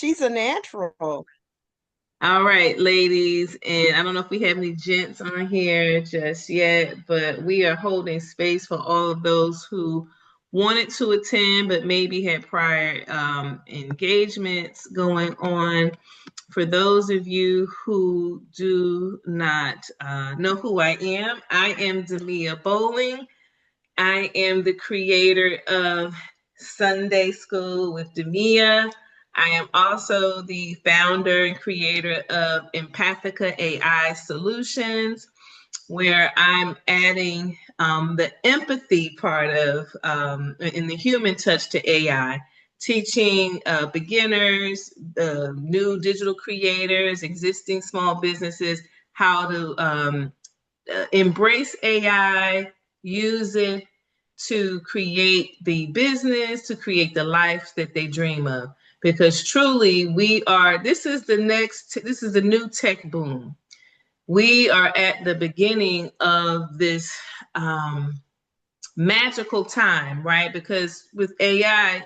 She's a natural. All right, ladies, and I don't know if we have any gents on here just yet, but we are holding space for all of those who wanted to attend but maybe had prior engagements going on. For those of you who do not know who I am Damia Bowling. I am the creator of SundAi School with Damia. I am also the founder and creator of Empathica AI Solutions, where I'm adding the empathy part of in the human touch to AI, teaching beginners, new digital creators, existing small businesses how to embrace AI, use it to create the business, to create the life that they dream of. Because truly, this is the new tech boom. We are at the beginning of this magical time, right? Because with AI,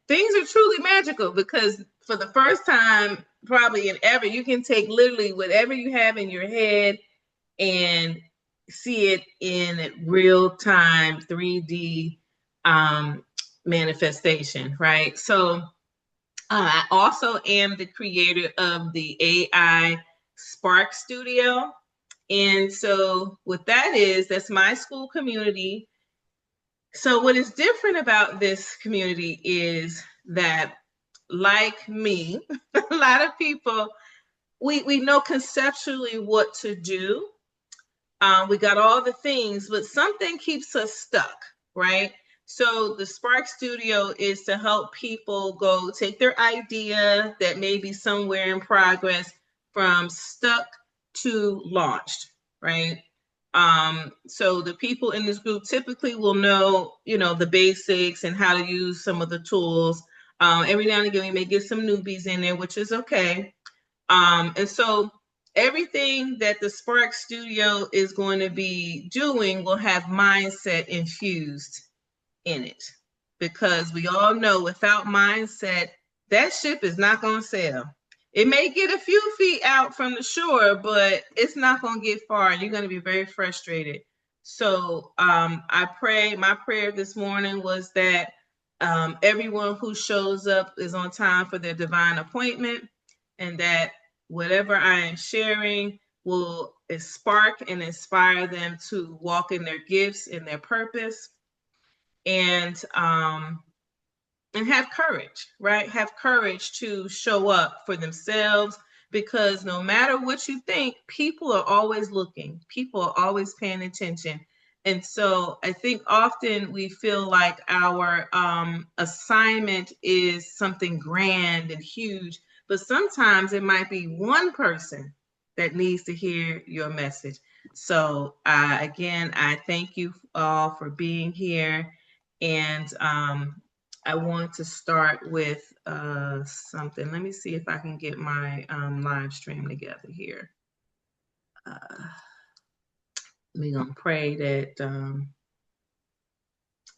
things are truly magical because for the first time, probably in ever, you can take literally whatever you have in your head and see it in real time 3D manifestation, right? So I also am the creator of the AI Spark Studio. And so what that is, that's my school community. So what is different about this community is that, like me, a lot of people, we know conceptually what to do. We got all the things, but something keeps us stuck, right? So the Spark Studio is to help people go take their idea that may be somewhere in progress from stuck to launched, right? So the people in this group typically will know, the basics and how to use some of the tools. Every now and again, we may get some newbies in there, which is okay. And so everything that the Spark Studio is going to be doing will have mindset infused in it. Because we all know without mindset, that ship is not going to sail. It may get a few feet out from the shore, but it's not going to get far. You're going to be very frustrated. So my prayer this morning was that everyone who shows up is on time for their divine appointment, and that whatever I am sharing will spark and inspire them to walk in their gifts and their purpose, and have courage, right? Have courage to show up for themselves, because no matter what you think, people are always looking, people are always paying attention. And so I think often we feel like our assignment is something grand and huge, but sometimes it might be one person that needs to hear your message. So again, I thank you all for being here. And I want to start with something. Let me see if I can get my live stream together here. We're going to pray that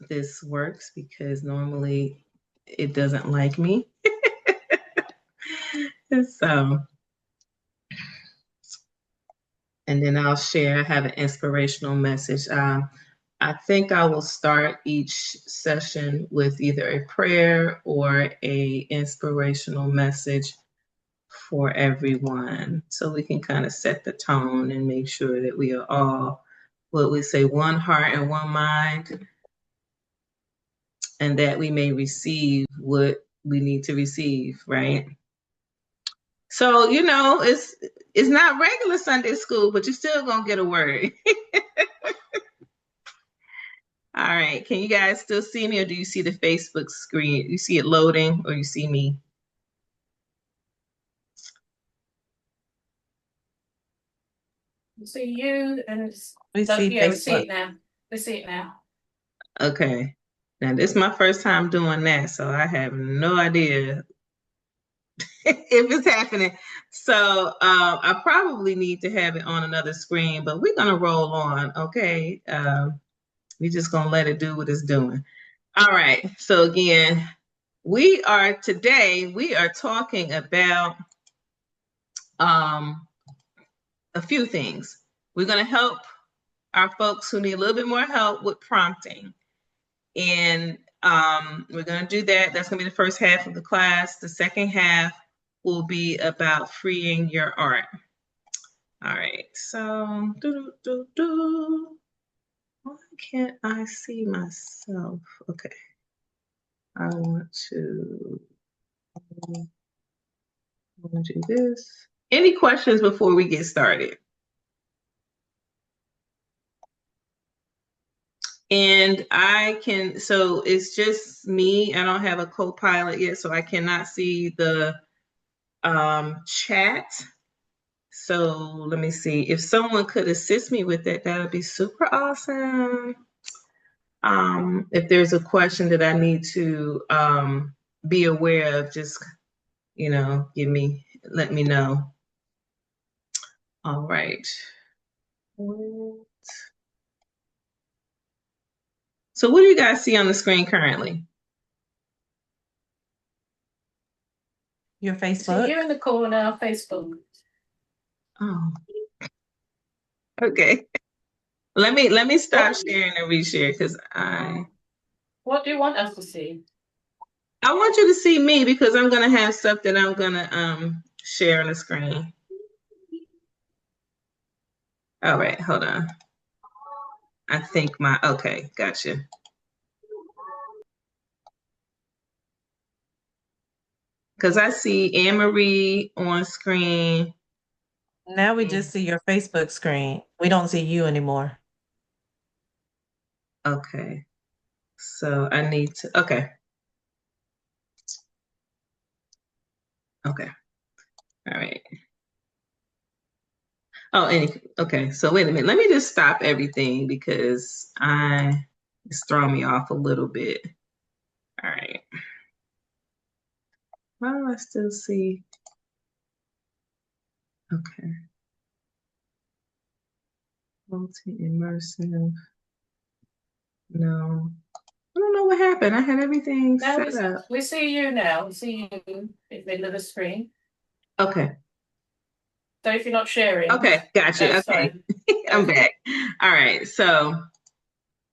this works, because normally it doesn't like me. So, and then I'll share, I have an inspirational message. I think I will start each session with either a prayer or a inspirational message for everyone, so we can kind of set the tone and make sure that we are all, what we say, one heart and one mind, and that we may receive what we need to receive, right? So, it's not regular Sunday school, but you're still gonna get a word. All right, can you guys still see me, or do you see the Facebook screen? You see it loading, or you see me? See you, and We see yeah, we see it now. We see it now. Okay. Now, this is my first time doing that, so I have no idea if it's happening. So I probably need to have it on another screen, but we're going to roll on, okay? We're just going to let it do what it's doing. All right. So again, today we are talking about a few things. We're going to help our folks who need a little bit more help with prompting. And we're going to do that. That's going to be the first half of the class. The second half will be about freeing your art. All right, so why can't I see myself? Okay, I want to do this. Any questions before we get started? And so it's just me. I don't have a co-pilot yet, so I cannot see the chat. So let me see. If someone could assist me with that, that would be super awesome. If there's a question that I need to be aware of, just, let me know. All right. So what do you guys see on the screen currently? Your Facebook. So you're in the corner, Facebook. Oh. Okay. Let me stop sharing and reshare because What do you want us to see? I want you to see me because I'm gonna have stuff that I'm gonna share on the screen. All right, hold on. I think okay, gotcha. Because I see Anne-Marie on screen. Now we just see your Facebook screen. We don't see you anymore. Okay. So I need to, okay. Okay. All right. Oh, okay. So wait a minute. Let me just stop everything because it's throwing me off a little bit. All right. Why do I still see? Okay. Multi-immersive. No. I don't know what happened. I had everything set up. We see you now. We see you in the middle of the screen. Okay. So if you're not sharing. Okay, gotcha. Okay. I'm back. All right. So.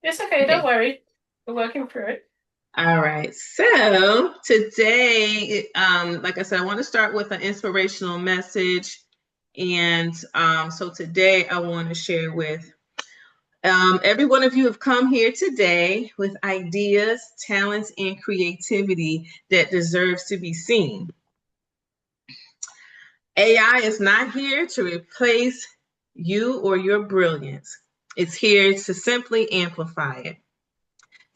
It's okay. Don't worry. We're working through it. All right. So today, like I said, I want to start with an inspirational message. And so today I want to share with every one of you have come here today with ideas, talents, and creativity that deserves to be seen. AI is not here to replace you or your brilliance. It's here to simply amplify it.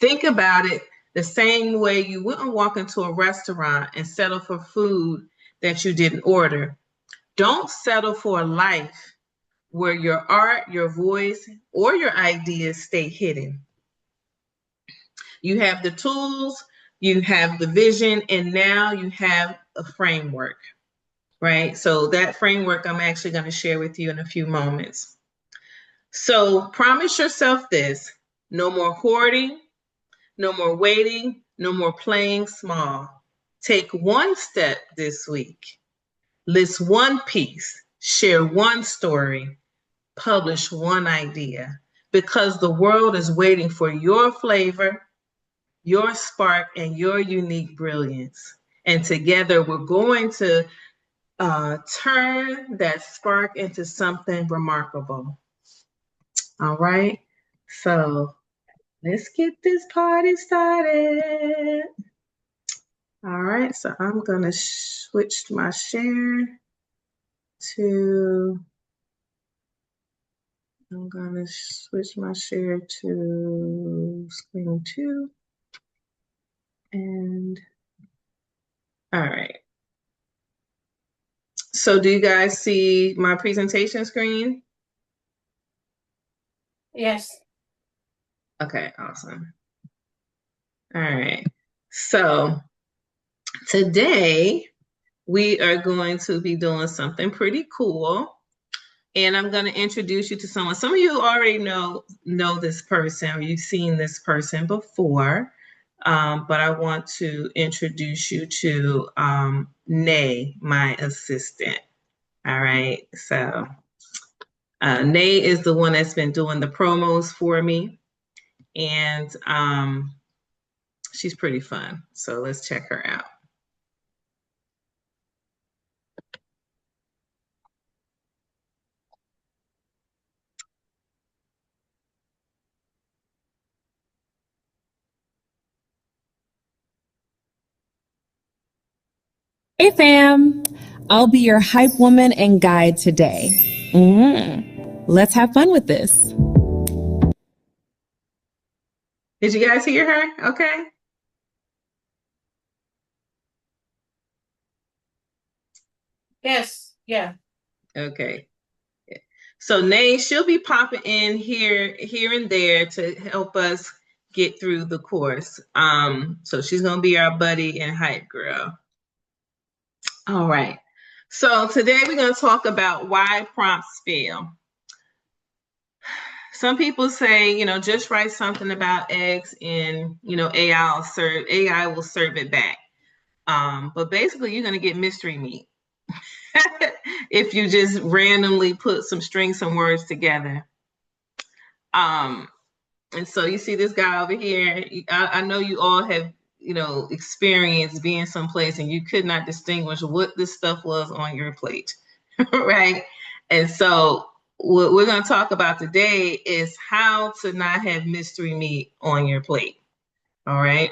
Think about it the same way you wouldn't walk into a restaurant and settle for food that you didn't order. Don't settle for a life where your art, your voice, or your ideas stay hidden. You have the tools, you have the vision, and now you have a framework, right? So that framework I'm actually going to share with you in a few moments. So promise yourself this: no more hoarding, no more waiting, no more playing small. Take one step this week. List one piece, share one story, publish one idea, because the world is waiting for your flavor, your spark, and your unique brilliance. And together we're going to turn that spark into something remarkable. All right, so let's get this party started. All right, so I'm gonna switch my share to, I'm gonna switch my share to screen 2. And all right. So do you guys see my presentation screen? Yes. Okay, awesome. All right. So today we are going to be doing something pretty cool. And I'm going to introduce you to someone. Some of you already know this person, or you've seen this person before. but I want to introduce you to Nay, my assistant. All right, so Nay is the one that's been doing the promos for me, and she's pretty fun. So let's check her out. Hey fam, I'll be your hype woman and guide today. Let's have fun with this. Did you guys hear her? Okay. Yes, yeah. Okay. So Nay, she'll be popping in here and there to help us get through the course. So she's gonna be our buddy and hype girl. All right. So today we're gonna talk about why prompts fail. Some people say, just write something about X and AI will serve it back. But basically you're gonna get mystery meat if you just randomly put some words together. And so you see this guy over here. I know you all have, experienced being someplace and you could not distinguish what this stuff was on your plate, right? And so what we're going to talk about today is how to not have mystery meat on your plate. All right.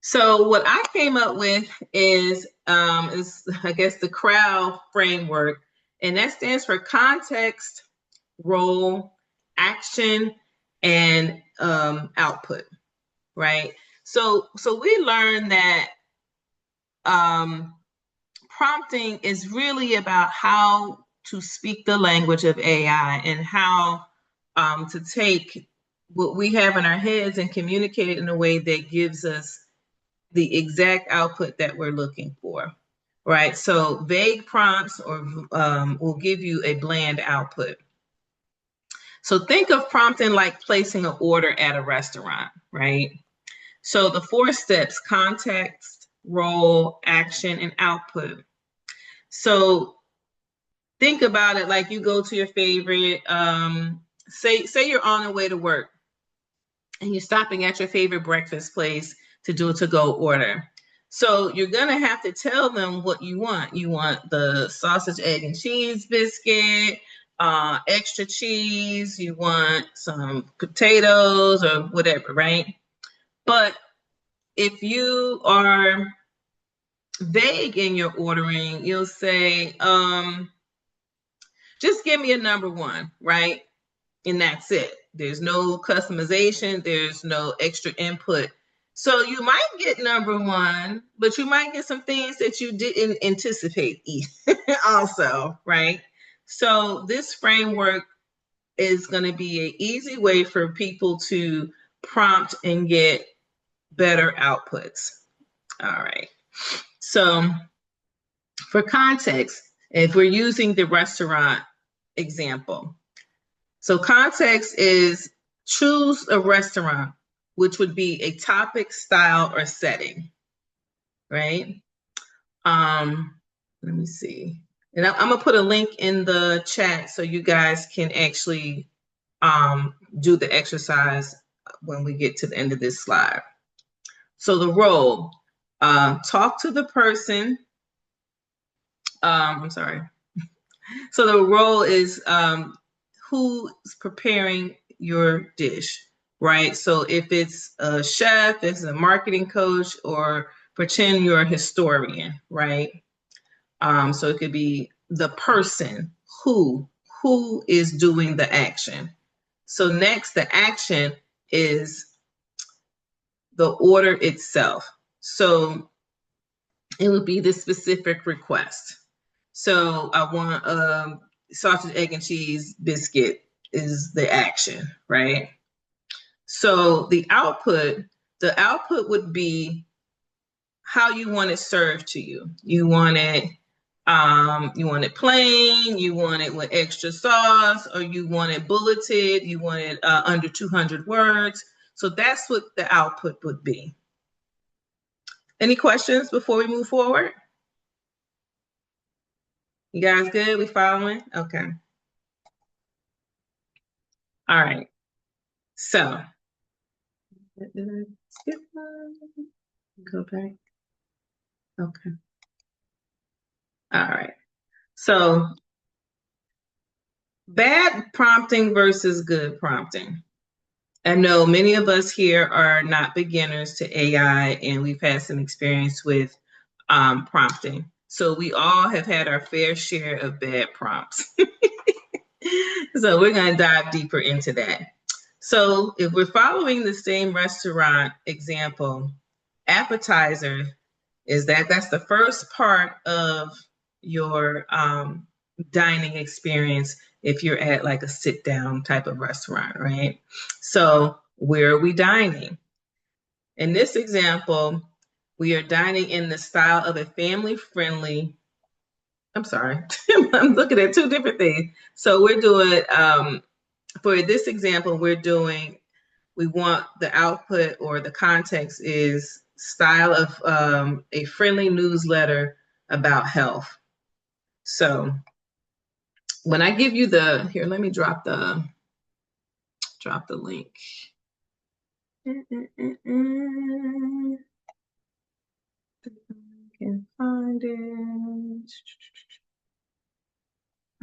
So what I came up with is I guess the CROWD framework, and that stands for context, role, action, and output, right? So we learned that prompting is really about how to speak the language of AI and how to take what we have in our heads and communicate it in a way that gives us the exact output that we're looking for, right? So vague prompts will give you a bland output. So think of prompting like placing an order at a restaurant, right? So the 4 steps: context, role, action, and output. So think about it like you go to your favorite, say you're on the way to work and you're stopping at your favorite breakfast place to do a to-go order. So you're gonna have to tell them what you want. You want the sausage, egg, and cheese biscuit, extra cheese, you want some potatoes or whatever, right? But if you are vague in your ordering, you'll say, just give me a number 1, right? And that's it. There's no customization, there's no extra input. So you might get number 1, but you might get some things that you didn't anticipate also, right? So this framework is going to be an easy way for people to prompt and get better outputs. All right. So for context, if we're using the restaurant example, so context is choose a restaurant, which would be a topic, style, or setting, right? Let me see. And I'm gonna put a link in the chat so you guys can actually do the exercise when we get to the end of this slide. So the role, talk to the person. I'm sorry. So the role is who's preparing your dish, right? So if it's a chef, it's a marketing coach, or pretend you're a historian, right? So it could be the person who is doing the action. So next, the action is the order itself. So it would be the specific request. So I want sausage, egg, and cheese biscuit is the action, right? So the output would be how you want it served to you. You want it You want it plain, you want it with extra sauce, or you want it bulleted, you want it under 200 words. So that's what the output would be. Any questions before we move forward? You guys good? We following? Okay. All right. So, did I skip one? Go back. Okay. All right. So, bad prompting versus good prompting. I know many of us here are not beginners to AI, and we've had some experience with prompting. So we all have had our fair share of bad prompts. So we're going to dive deeper into that. So if we're following the same restaurant example, appetizer is that's the first part of your dining experience if you're at like a sit down type of restaurant, right? So where are we dining? In this example, we are dining in the style of a family-friendly, I'm sorry, I'm looking at two different things. So we're doing, for this example, we want the output or the context is style of a friendly newsletter about health. So when I give you here, let me drop the link. Can find it.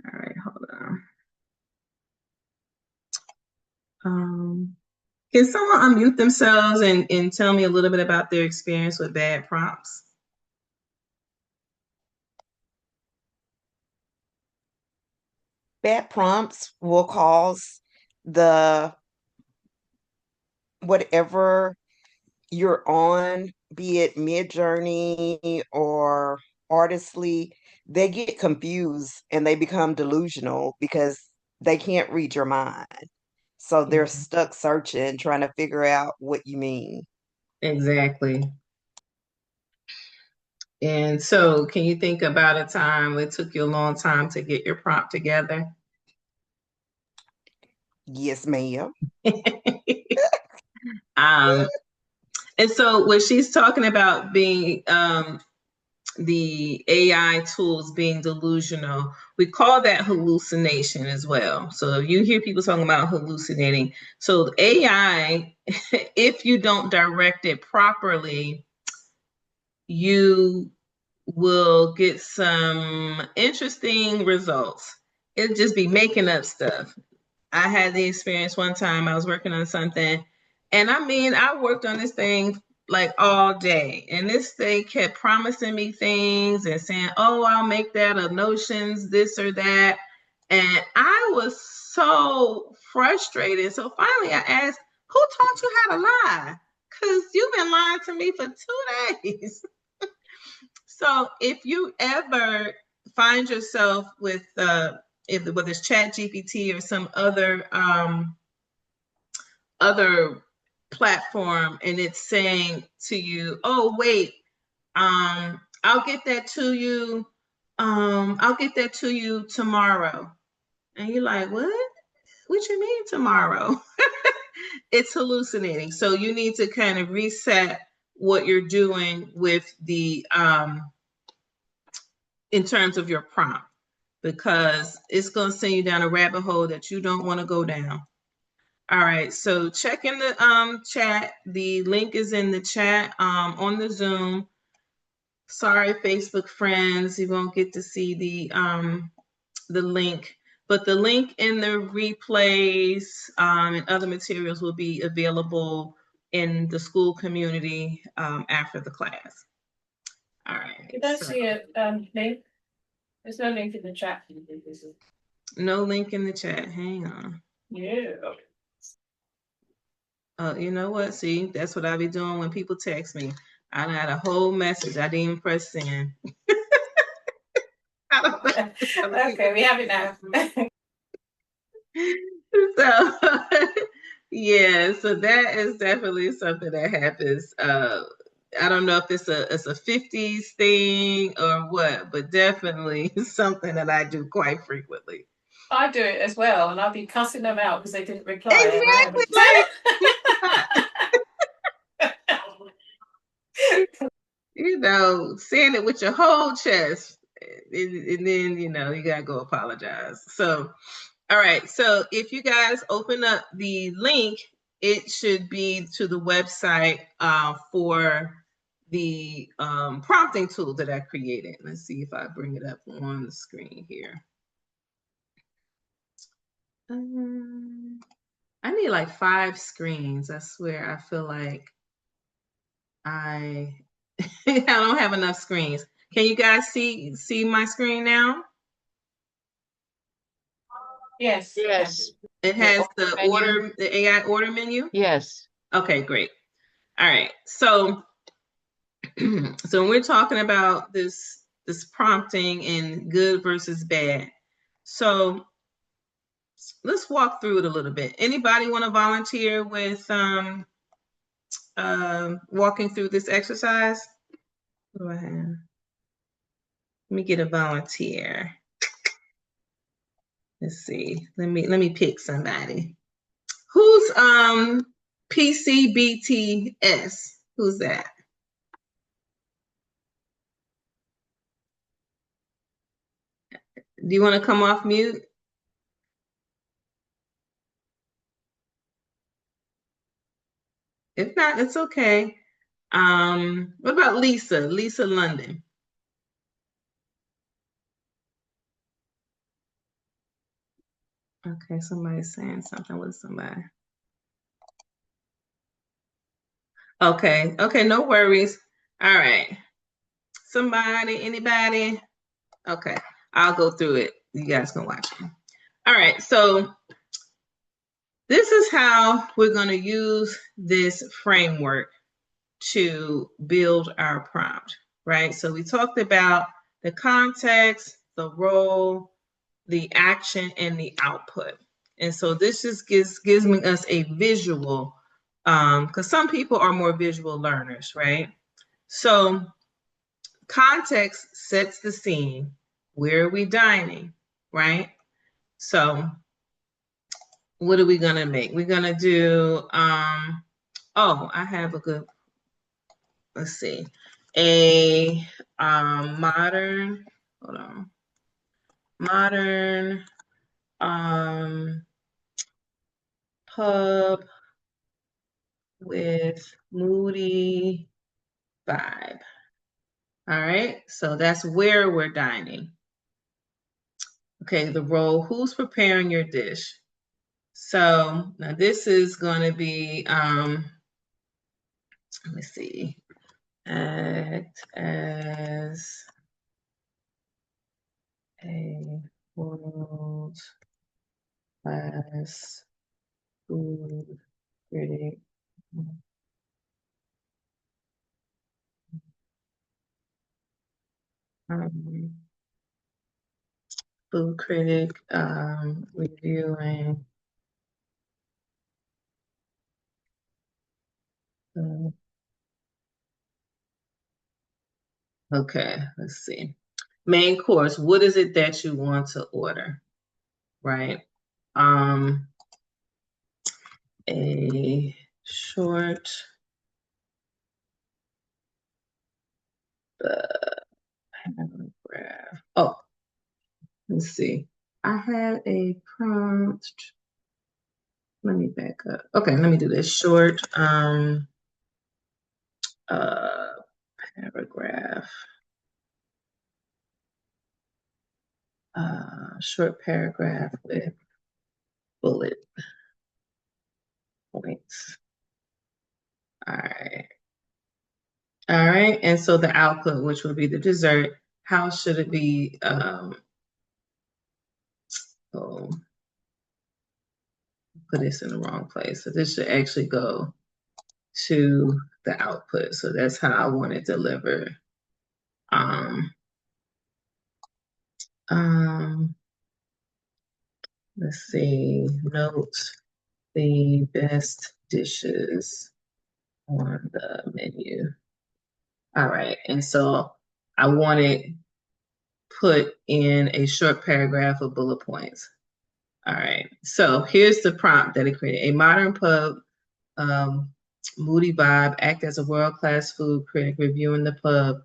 All right, hold on. Can someone unmute themselves and tell me a little bit about their experience with bad prompts? Bad prompts will cause the whatever you're on, be it Mid-Journey or Artistly, they get confused and they become delusional because they can't read your mind. So they're stuck searching, trying to figure out what you mean. Exactly. And so can you think about a time it took you a long time to get your prompt together? Yes, ma'am. And so when she's talking about being the AI tools being delusional, we call that hallucination as well. So you hear people talking about hallucinating. So AI, if you don't direct it properly, you will get some interesting results. It'll just be making up stuff. I had the experience one time I was working on something, and I mean, I worked on this thing like all day, and this thing kept promising me things and saying, oh, I'll make that of notions, this or that. And I was so frustrated. So finally I asked, who taught you how to lie? Because you've been lying to me for 2 days. So if you ever find yourself with whether it's Chat GPT or some other platform, and it's saying to you, oh wait, I'll get that to you, I'll get that to you tomorrow. And you're like, what you mean tomorrow? It's hallucinating. So you need to kind of reset what you're doing with the in terms of your prompt, because it's going to send you down a rabbit hole that you don't want to go down. All right, so check in the chat. The link is in the chat on the Zoom. Sorry, Facebook friends, you won't get to see the link, but the link in the replays and other materials will be available in the school community after the class. All right. You don't see a link? There's no link in the chat. No link in the chat. Hang on. Yeah. You know what? See, that's what I be doing when people text me. I had a whole message. I didn't even press send. Okay, we have it now. So yeah, so that is definitely something that happens. I don't know if it's a 50s thing or what, but definitely something that I do quite frequently. I do it as well, and I'll be cussing them out because they didn't reply. Exactly. Saying it with your whole chest, and then you gotta go apologize. So, all right. So if you guys open up the link, it should be to the website for the prompting tool that I created. Let's see if I bring it up on the screen here. I need like 5 screens. I swear, I feel like I don't have enough screens. Can you guys see my screen now? Yes. Yes. It has the AI order menu? Yes. Okay, great. All right. So so when we're talking about this prompting and good versus bad. So let's walk through it a little bit. Anybody want to volunteer with walking through this exercise? What do I have? Let me get a volunteer. Let's see. Let me pick somebody. Who's PCBTS? Who's that? Do you want to come off mute? If not, it's okay. What about Lisa? Lisa London. Okay, somebody's saying something with somebody. Okay, no worries. All right. Somebody, anybody? Okay, I'll go through it. You guys can watch me. All right, so this is how we're going to use this framework to build our prompt, right? So we talked about the context, the role, the action, and the output. And so this just gives us a visual, because some people are more visual learners, right? So context sets the scene. Where are we dining, right? So what are we gonna make? We're gonna do, oh, I have a good, let's see, a modern, hold on, modern pub with moody vibe. All right, so that's where we're dining. Okay, the role, who's preparing your dish? So now this is going to be, let me see, act as a world class food critic. Food critic reviewing okay, let's see. Main course, what is it that you want to order? Right? A short paragraph. Oh, let's see. I had a prompt. Let me back up. Okay, let me do this short paragraph. Short paragraph with bullet points. All right. All right. And so the output, which would be the dessert, how should it be? Oh, put this in the wrong place. So this should actually go to the output. So that's how I want it delivered. Let's see, note the best dishes on the menu. All right, and so I wanted put in a short paragraph of bullet points. All right, so here's the prompt that it created. A modern pub, moody vibe, act as a world-class food critic, reviewing the pub,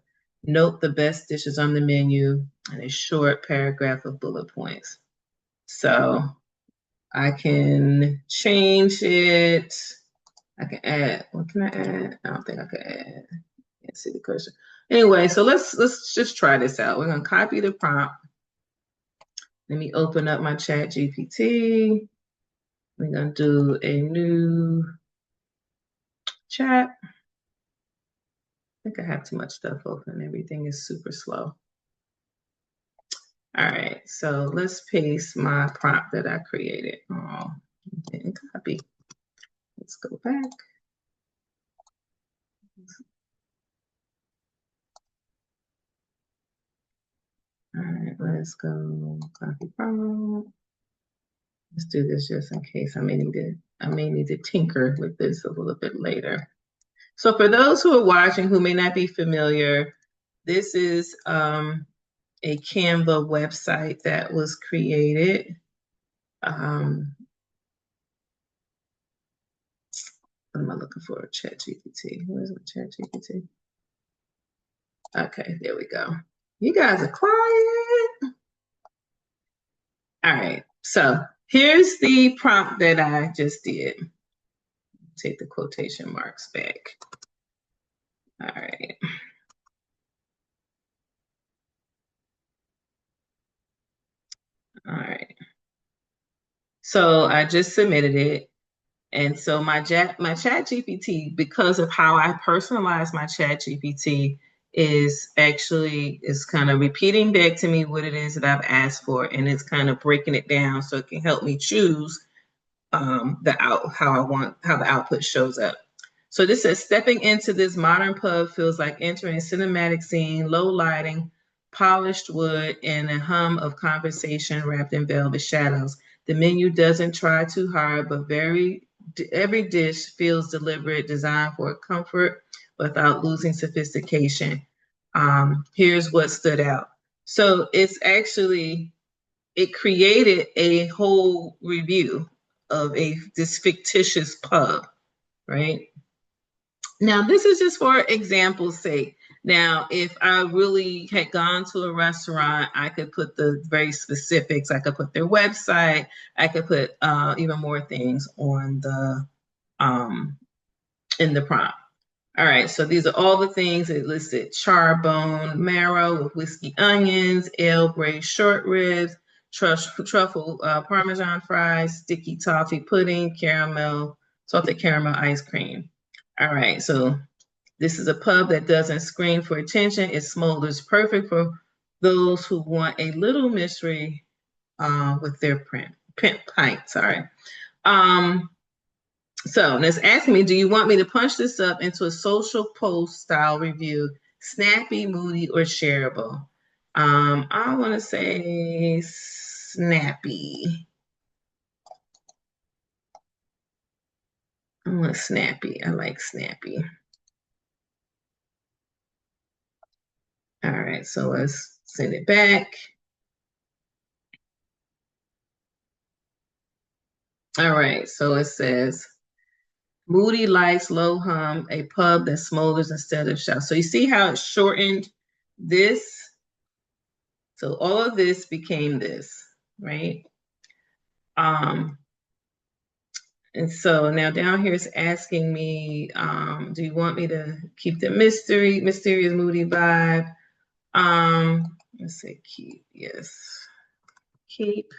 note the best dishes on the menu, and a short paragraph of bullet points. So I can change it. I can add, what can I add? I don't think I can add. Can't see the cursor. Anyway, so let's just try this out. We're gonna copy the prompt. Let me open up my chat GPT. We're gonna do a new chat. I think I have too much stuff open. Everything is super slow. All right, so let's paste my prompt that I created. Oh, didn't copy. Let's go back. All right, let's go copy prompt. Let's do this just in case I may need to tinker with this a little bit later. So for those who are watching who may not be familiar, this is a Canva website that was created. What am I looking for? ChatGPT. Where's my ChatGPT? Okay, there we go. You guys are quiet. All right, so here's the prompt that I just did. Take the quotation marks back. All right. All right. So I just submitted it. And so my chat GPT, because of how I personalize my chat GPT, is kind of repeating back to me what it is that I've asked for, and it's kind of breaking it down so it can help me choose how the output shows up. So this says, stepping into this modern pub feels like entering a cinematic scene, low lighting, polished wood, and a hum of conversation wrapped in velvet shadows. The menu doesn't try too hard, but every dish feels deliberate, designed for comfort without losing sophistication. Here's what stood out. So it created a whole review of this fictitious pub, right? Now, this is just for example's sake. Now, if I really had gone to a restaurant, I could put the very specifics. I could put their website. I could put even more things on the in the prompt. All right, so these are all the things it listed: charbone marrow with whiskey onions, ale braised short ribs, truffle Parmesan fries, sticky toffee pudding, salted caramel ice cream. All right, so this is a pub that doesn't scream for attention. It smolders, perfect for those who want a little mystery with their pint. Sorry. So it's asking me, do you want me to punch this up into a social post style review, snappy, moody, or shareable? I want to say snappy. I want snappy. I like snappy. All right, so let's send it back. All right, so it says, moody lights, low hum, a pub that smolders instead of shouts. So you see how it shortened this? So all of this became this, right? And so now down here it's asking me, do you want me to keep the mysterious, moody vibe? Let's say keep, yes, keep.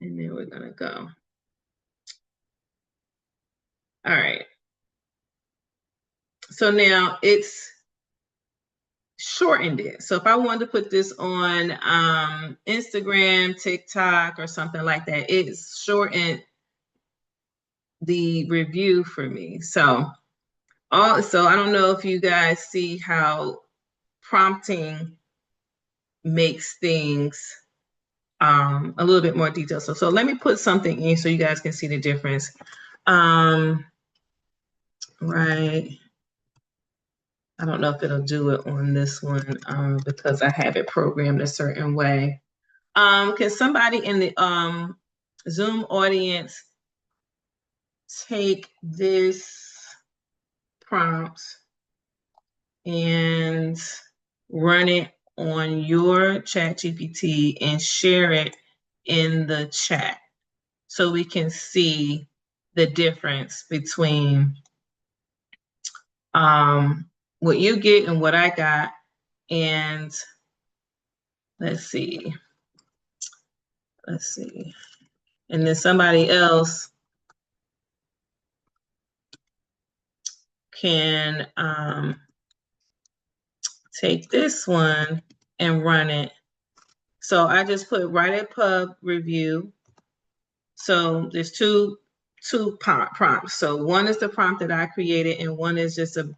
And then we're gonna go. All right. So now it's shortened it. So if I wanted to put this on Instagram, TikTok, or something like that, it's shortened the review for me. So I don't know if you guys see how prompting makes things a little bit more detailed. So let me put something in so you guys can see the difference. Right. I don't know if it'll do it on this one because I have it programmed a certain way. Can somebody in the Zoom audience take this prompt and run it on your chat GPT and share it in the chat so we can see the difference between what you get and what I got. And let's see. And then somebody else can take this one and run it. So I just put write a pub review. So there's two prompts. So one is the prompt that I created, and one is just a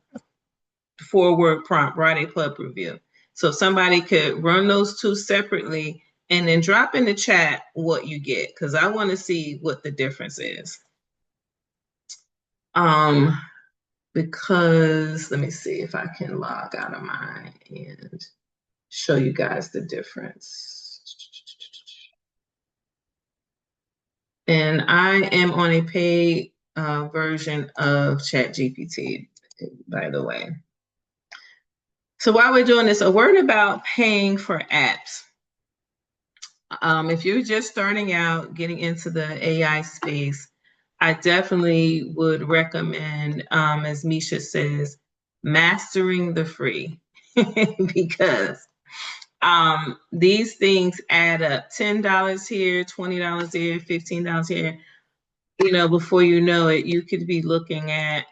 4-word prompt, write a pub review. So somebody could run those two separately and then drop in the chat what you get, because I want to see what the difference is. Because let me see if I can log out of mine and show you guys the difference. And I am on a paid version of ChatGPT, by the way. So while we're doing this, a word about paying for apps. If you're just starting out, getting into the AI space, I definitely would recommend, as Misha says, mastering the free because these things add up. $10 here, $20 here, $15 here. You know, before you know it, you could be looking at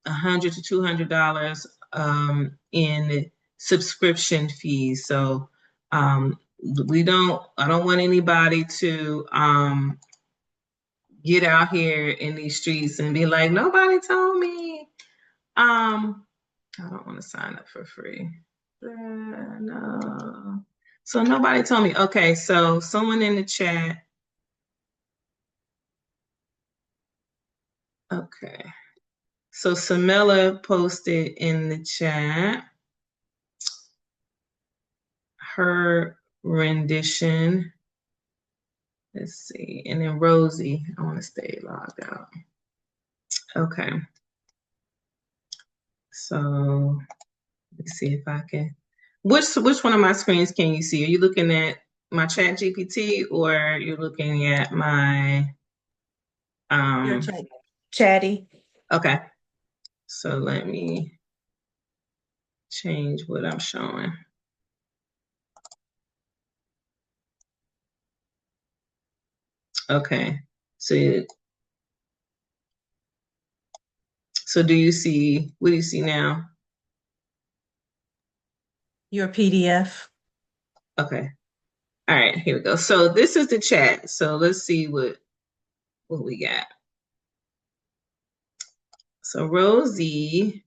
$100 to $200 in subscription fees. So I don't want anybody to get out here in these streets and be like, nobody told me. I don't want to sign up for free. No. So nobody told me. Okay, so someone in the chat. Okay. So Samela posted in the chat her rendition. Let's see. And then Rosie, I want to stay logged out. Okay. So let's see if I can. Which one of my screens can you see? Are you looking at my chat GPT or you're looking at my Your chatty. Okay. So let me change what I'm showing. Okay. So do you see, what do you see now? Your PDF. Okay. All right, here we go. So this is the chat. So let's see what we got. So Rosie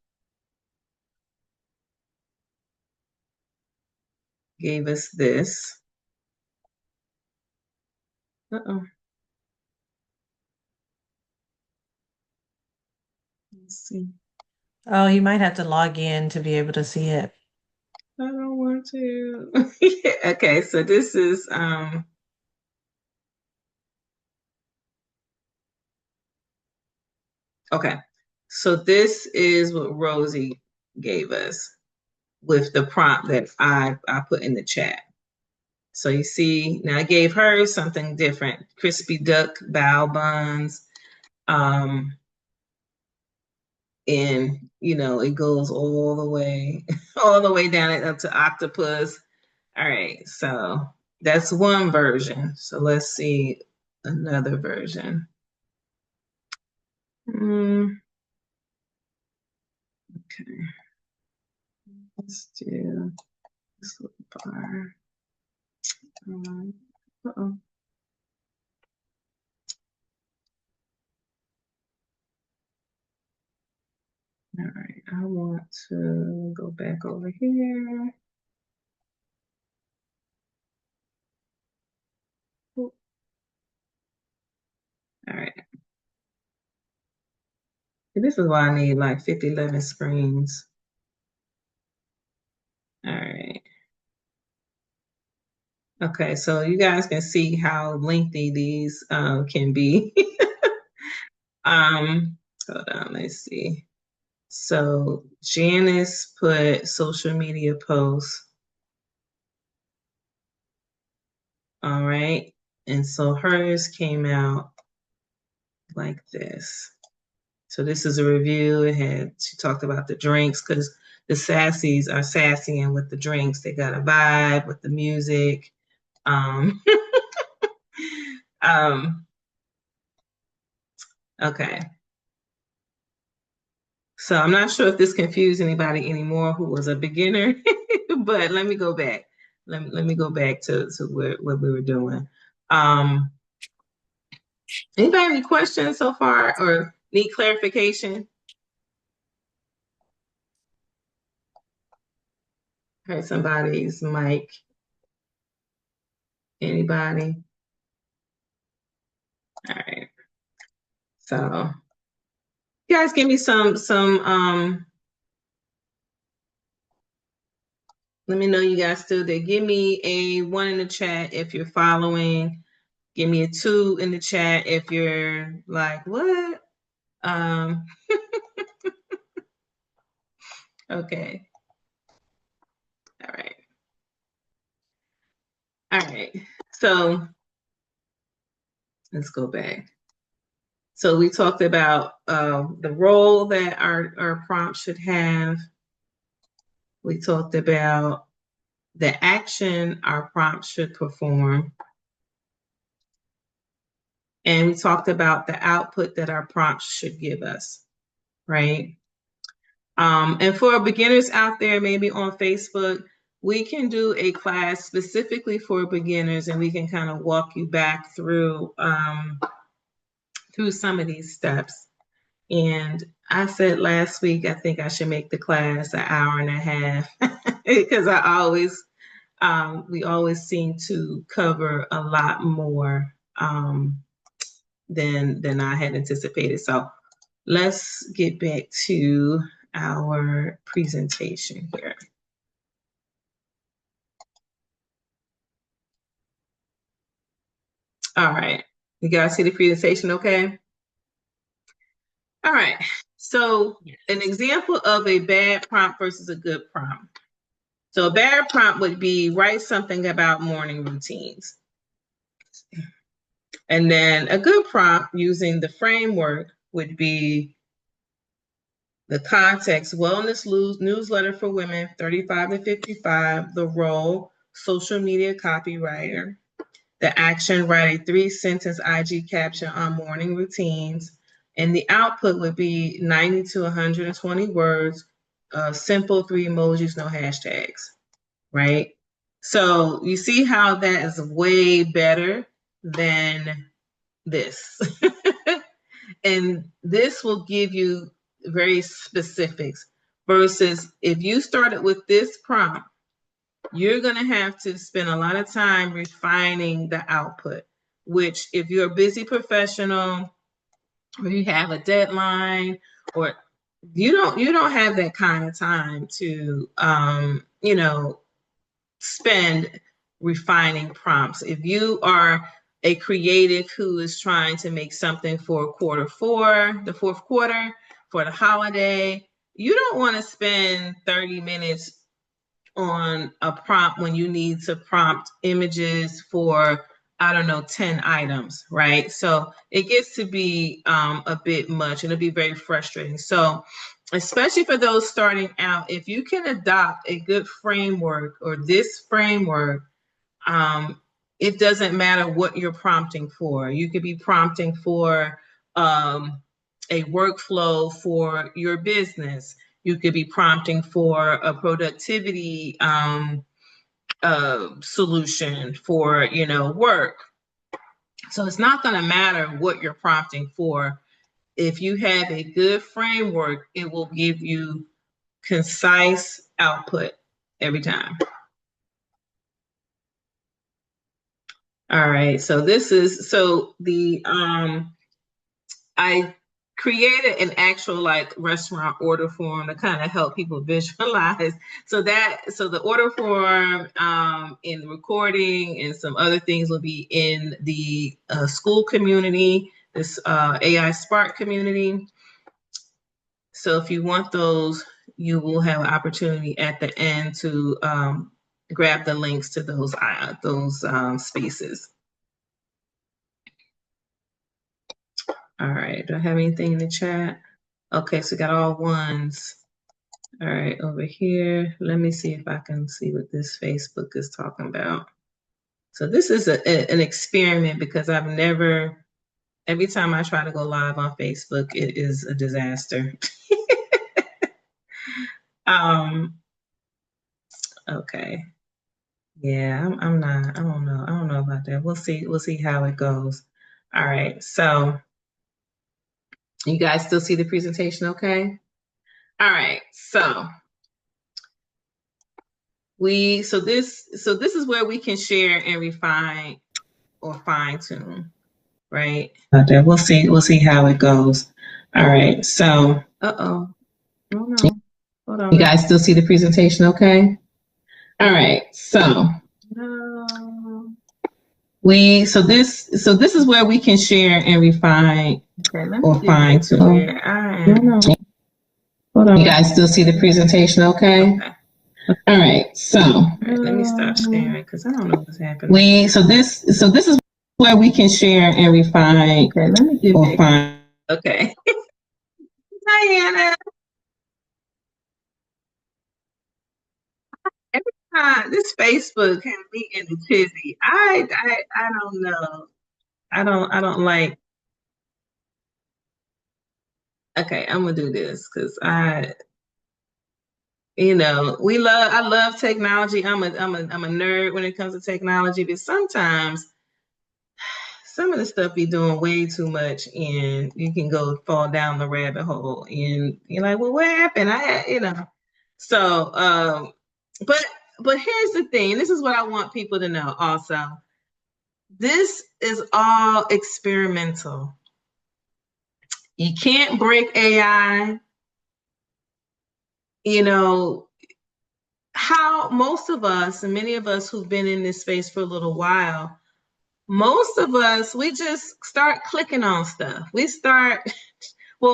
gave us this. Uh-oh. Let's see. Oh, you might have to log in to be able to see it. I don't want to. Okay, so this is okay. So this is what Rosie gave us with the prompt that I put in the chat. So you see, now I gave her something different. Crispy duck bao buns. And you know, it goes all the way down up to octopus. All right, so that's one version. So let's see another version. Okay, let's do this little bar. Uh-oh. All right, I want to go back over here. All right. This is why I need like 50, 11 screens. All right. Okay, so you guys can see how lengthy these can be. Hold on, let's see. So Janice put social media posts. All right. And so hers came out like this. So this is a review. She talked about the drinks because the sassies are sassying with the drinks. They got a vibe with the music. Um, okay. So I'm not sure if this confused anybody anymore who was a beginner, but let me go back. Let me go back to what we were doing. Anybody have any questions so far or need clarification? Heard somebody's mic. Anybody? All right. So you guys give me some let me know you guys still there. Give me a 1 in the chat if you're following. Give me a 2 in the chat if you're like, what? Okay. All right. All right. So let's go back. So we talked about the role that our prompt should have. We talked about the action our prompt should perform. And we talked about the output that our prompt should give us, right? And for beginners out there, maybe on Facebook, we can do a class specifically for beginners, and we can kind of walk you back through some of these steps. And I said last week, I think I should make the class an hour and a half because we always seem to cover a lot more than I had anticipated. So let's get back to our presentation here. All right, you guys see the presentation okay? All right, so an example of a bad prompt versus a good prompt. So a bad prompt would be write something about morning routines. And then a good prompt using the framework would be the context, wellness newsletter for women 35 to 55, the role, social media copywriter, the action, write a 3-sentence IG caption on morning routines, and the output would be 90 to 120 words, simple 3 emojis, no hashtags, right? So you see how that is way better than this. And this will give you very specifics versus if you started with this prompt, you're going to have to spend a lot of time refining the output, which if you're a busy professional or you have a deadline or you don't have that kind of time to spend refining prompts. If you are a creative who is trying to make something for the fourth quarter, for the holiday, you don't want to spend 30 minutes on a prompt when you need to prompt images for, I don't know, 10 items, right? So it gets to be a bit much and it'll be very frustrating. So especially for those starting out, if you can adopt a good framework or this framework, it doesn't matter what you're prompting for. You could be prompting for a workflow for your business. You could be prompting for a productivity solution for, work. So it's not going to matter what you're prompting for. If you have a good framework, it will give you concise output every time. All right, so I created an actual like restaurant order form to kind of help people visualize. So the order form and the recording and some other things will be in the school community, this AI Spark community. So if you want those, you will have an opportunity at the end to grab the links to those spaces. All right, do I have anything in the chat? Okay, so we got all ones. All right, over here, let me see if I can see what this Facebook is talking about. So this is an experiment because I've never, every time I try to go live on Facebook, it is a disaster. Okay. Yeah, I'm not, I don't know about that. We'll see how it goes. All right, so you guys still see the presentation okay? All right, so this is where we can share and refine or fine tune, right? Okay, we'll see how it goes. All right, so oh no, hold on. You guys still see the presentation okay? All right, so this is where we can share and refine or fine tune. Hold on. You guys still see the presentation okay? All right, so let me stop sharing because I don't know what's happening. So this is where we can share and refine or fine. Okay. Diana. Every time this Facebook has me in the tizzy. I don't know. I don't like. Okay, I'm gonna do this because I love technology. I'm a nerd when it comes to technology, but sometimes some of the stuff be doing way too much and you can fall down the rabbit hole and you're like, well, what happened? So but here's the thing. This is what I want people to know also. This is all experimental. You can't break AI. How most of us, and many of us who've been in this space for a little while, most of us, we just start clicking on stuff. We start,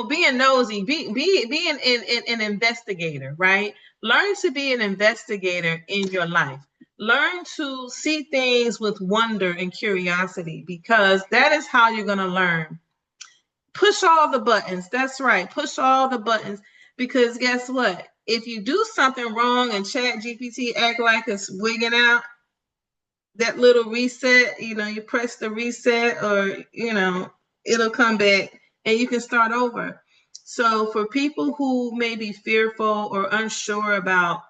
being nosy, being an investigator, right? Learn to be an investigator in your life. Learn to see things with wonder and curiosity, because that is how you're going to learn. Push all the buttons. That's right. Push all the buttons, because guess what? If you do something wrong and Chat GPT act like it's wigging out, that little reset, you press the reset or, it'll come back and you can start over. So for people who may be fearful or unsure about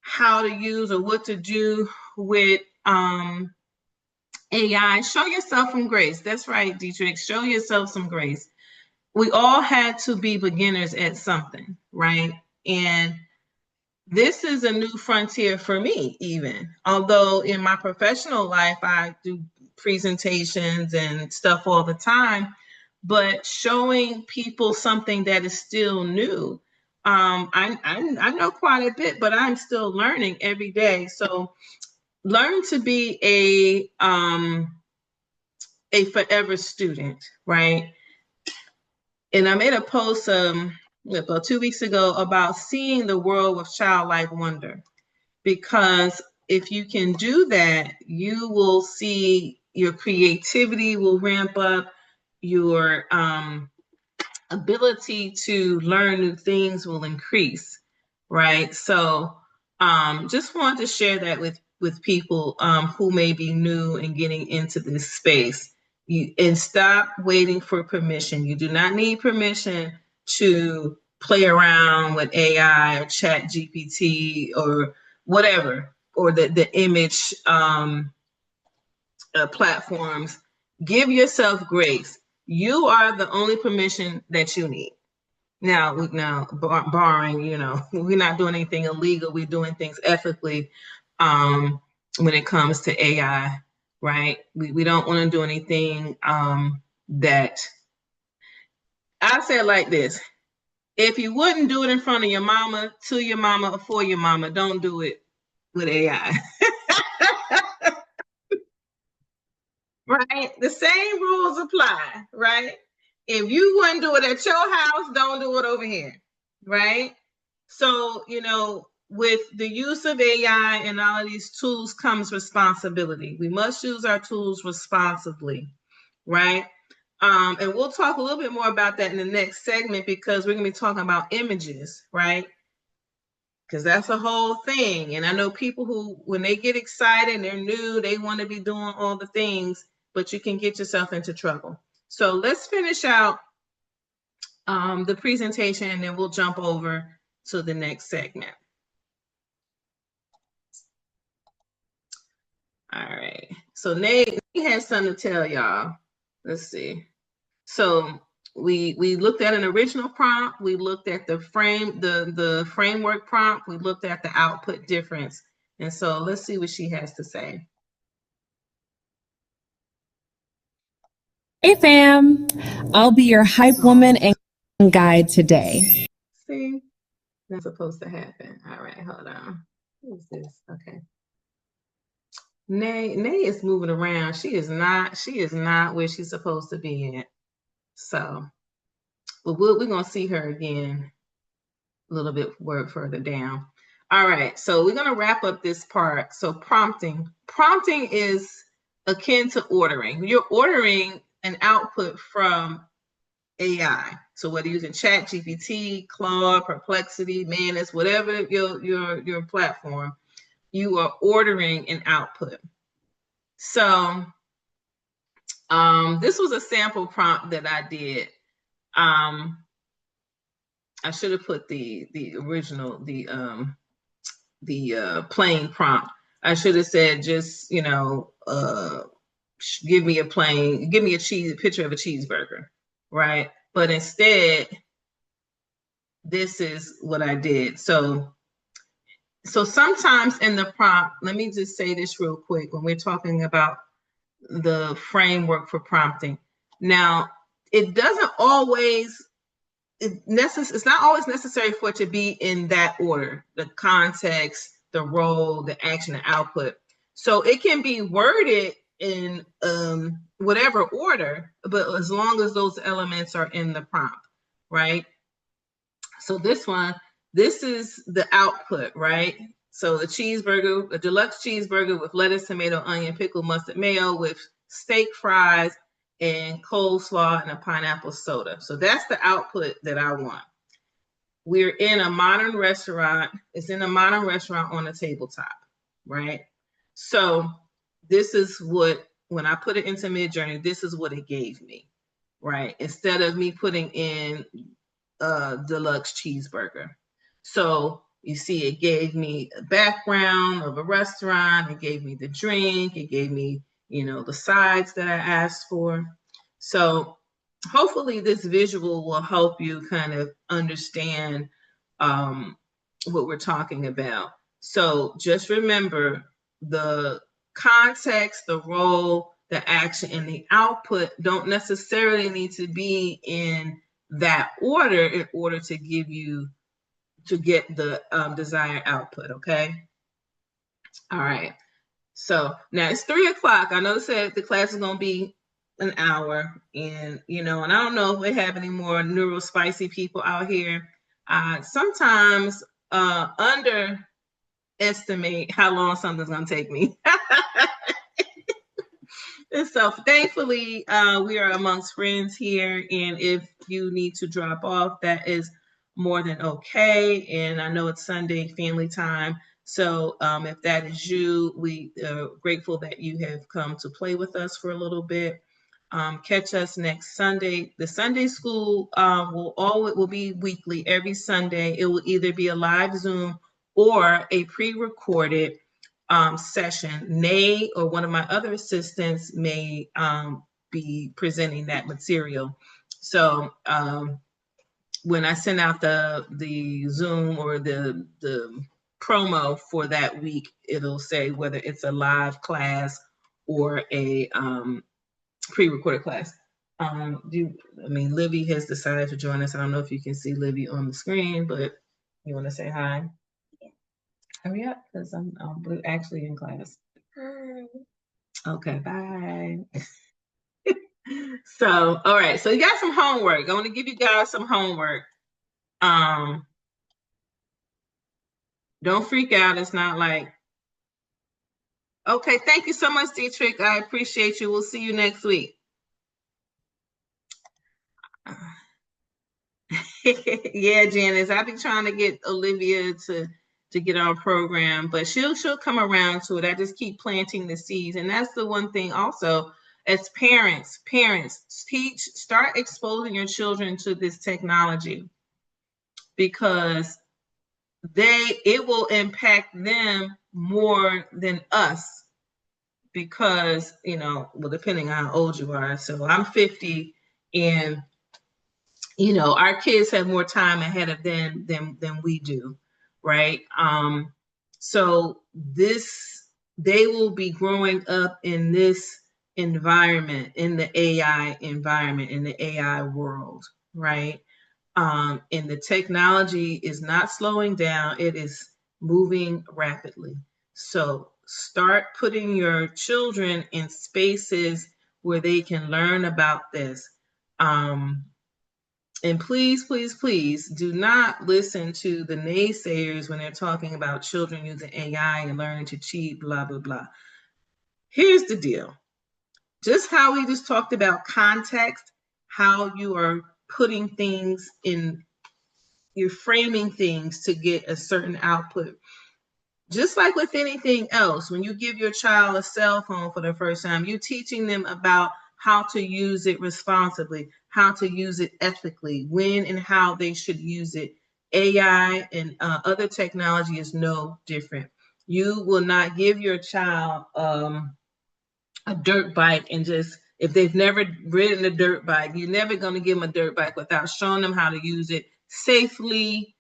how to use or what to do with AI, show yourself some grace. That's right, Dietrich. Show yourself some grace. We all had to be beginners at something, right? And this is a new frontier for me, even. Although in my professional life, I do presentations and stuff all the time, but showing people something that is still new. I know quite a bit, but I'm still learning every day. So learn to be a forever student, right? And I made a post about 2 weeks ago about seeing the world with childlike wonder, because if you can do that, you will see your creativity will ramp up, your ability to learn new things will increase, right? So just wanted to share that with people who may be new and getting into this space. And stop waiting for permission. You do not need permission to play around with AI or Chat GPT or whatever, or the image platforms. Give yourself grace. You are the only permission that you need. Now, barring, we're not doing anything illegal. We're doing things ethically when it comes to AI, right? We don't want to do anything that I say it like this. If you wouldn't do it in front of your mama, to your mama, or for your mama, don't do it with AI. Right? The same rules apply, right? If you wouldn't do it at your house, don't do it over here, right? So, with the use of AI and all of these tools comes responsibility. We must use our tools responsibly, right? And we'll talk a little bit more about that in the next segment because we're going to be talking about images, right? Because that's a whole thing. And I know people who, when they get excited and they're new, they want to be doing all the things, but you can get yourself into trouble. So let's finish out the presentation and then we'll jump over to the next segment. All right. So Nate has something to tell y'all. Let's see. So we looked at an original prompt. We looked at the framework prompt. We looked at the output difference. And so let's see what she has to say. Hey fam, I'll be your hype woman and guide today. See, that's supposed to happen. All right, hold on. What is this? Okay. Nay is moving around. She is not where she's supposed to be at. So, but we're gonna see her again a little bit further down. All right, so we're gonna wrap up this part. So prompting is akin to ordering. You're ordering an output from AI. So whether you're using Chat GPT, Claude, Perplexity, Manus, whatever your platform, you are ordering an output. So this was a sample prompt that I did. I should have put the original, the plain prompt. I should have said just, give me a picture of a cheeseburger, right? But instead, this is what I did. So sometimes in the prompt, let me just say this real quick when we're talking about the framework for prompting. Now, it doesn't always, it's not always necessary for it to be in that order, the context, the role, the action, the output. So it can be worded in whatever order, but as long as those elements are in the prompt, right? So this is the output, right? So the cheeseburger, a deluxe cheeseburger with lettuce, tomato, onion, pickle, mustard, mayo with steak fries and coleslaw and a pineapple soda. So that's the output that I want. We're in a modern restaurant. It's in a modern restaurant on a tabletop, right? So this is what, when I put it into Midjourney, this is what it gave me, right? Instead of me putting in deluxe cheeseburger. So you see, it gave me a background of a restaurant. It gave me the drink. It gave me, the sides that I asked for. So hopefully this visual will help you kind of understand what we're talking about. So just remember the context, the role, the action, and the output don't necessarily need to be in that order in order to get the desired output, okay? All right, so now it's 3:00. I know they said the class is gonna be an hour, and and I don't know if we have any more neurospicy people out here. Sometimes underestimate how long something's gonna take me. And so thankfully, we are amongst friends here. And if you need to drop off, that is more than okay. And I know it's Sunday family time. So if that is you, we are grateful that you have come to play with us for a little bit. Catch us next Sunday. The SundAi School will be weekly every Sunday. It will either be a live Zoom or a pre-recorded session. Nay or one of my other assistants may be presenting that material. So when I send out the Zoom or the promo for that week, it'll say whether it's a live class or a pre-recorded class. Libby has decided to join us. I don't know if you can see Libby on the screen, but you want to say hi? Yeah. Hurry up, because I'm actually in class. Hi. Okay, bye. So, all right. So you got some homework. I want to give you guys some homework. Don't freak out. It's not like, okay, thank you so much, Dietrich. I appreciate you. We'll see you next week. Yeah, Janice, I've been trying to get Olivia to get our program, but she'll come around to it. I just keep planting the seeds. And that's the one thing also, as parents, start exposing your children to this technology, because it will impact them more than us, because, depending on how old you are. So I'm 50, and our kids have more time ahead of them than we do, right? So they will be growing up in this environment, in the AI environment, in the AI world, right? And the technology is not slowing down, it is moving rapidly. So start putting your children in spaces where they can learn about this. And please, please, please do not listen to the naysayers when they're talking about children using AI and learning to cheat, blah, blah, blah. Here's the deal. Just how we just talked about context, how you are putting things in, you're framing things to get a certain output. Just like with anything else, when you give your child a cell phone for the first time, you're teaching them about how to use it responsibly, how to use it ethically, when and how they should use it. AI and other technology is no different. You will not give your child a dirt bike and just, if they've never ridden a dirt bike, you're never going to give them a dirt bike without showing them how to use it safely,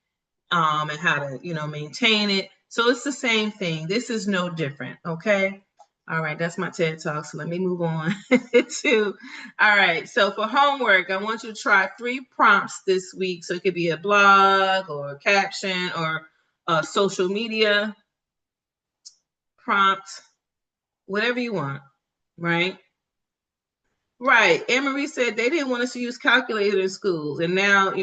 and how to, maintain it. So it's the same thing. This is no different. Okay. All right. That's my TED Talk. So let me move on all right. So for homework, I want you to try 3 prompts this week. So it could be a blog or a caption or a social media prompt, whatever you want. Right. Right. Anne-Marie said they didn't want us to use calculator in schools. And now,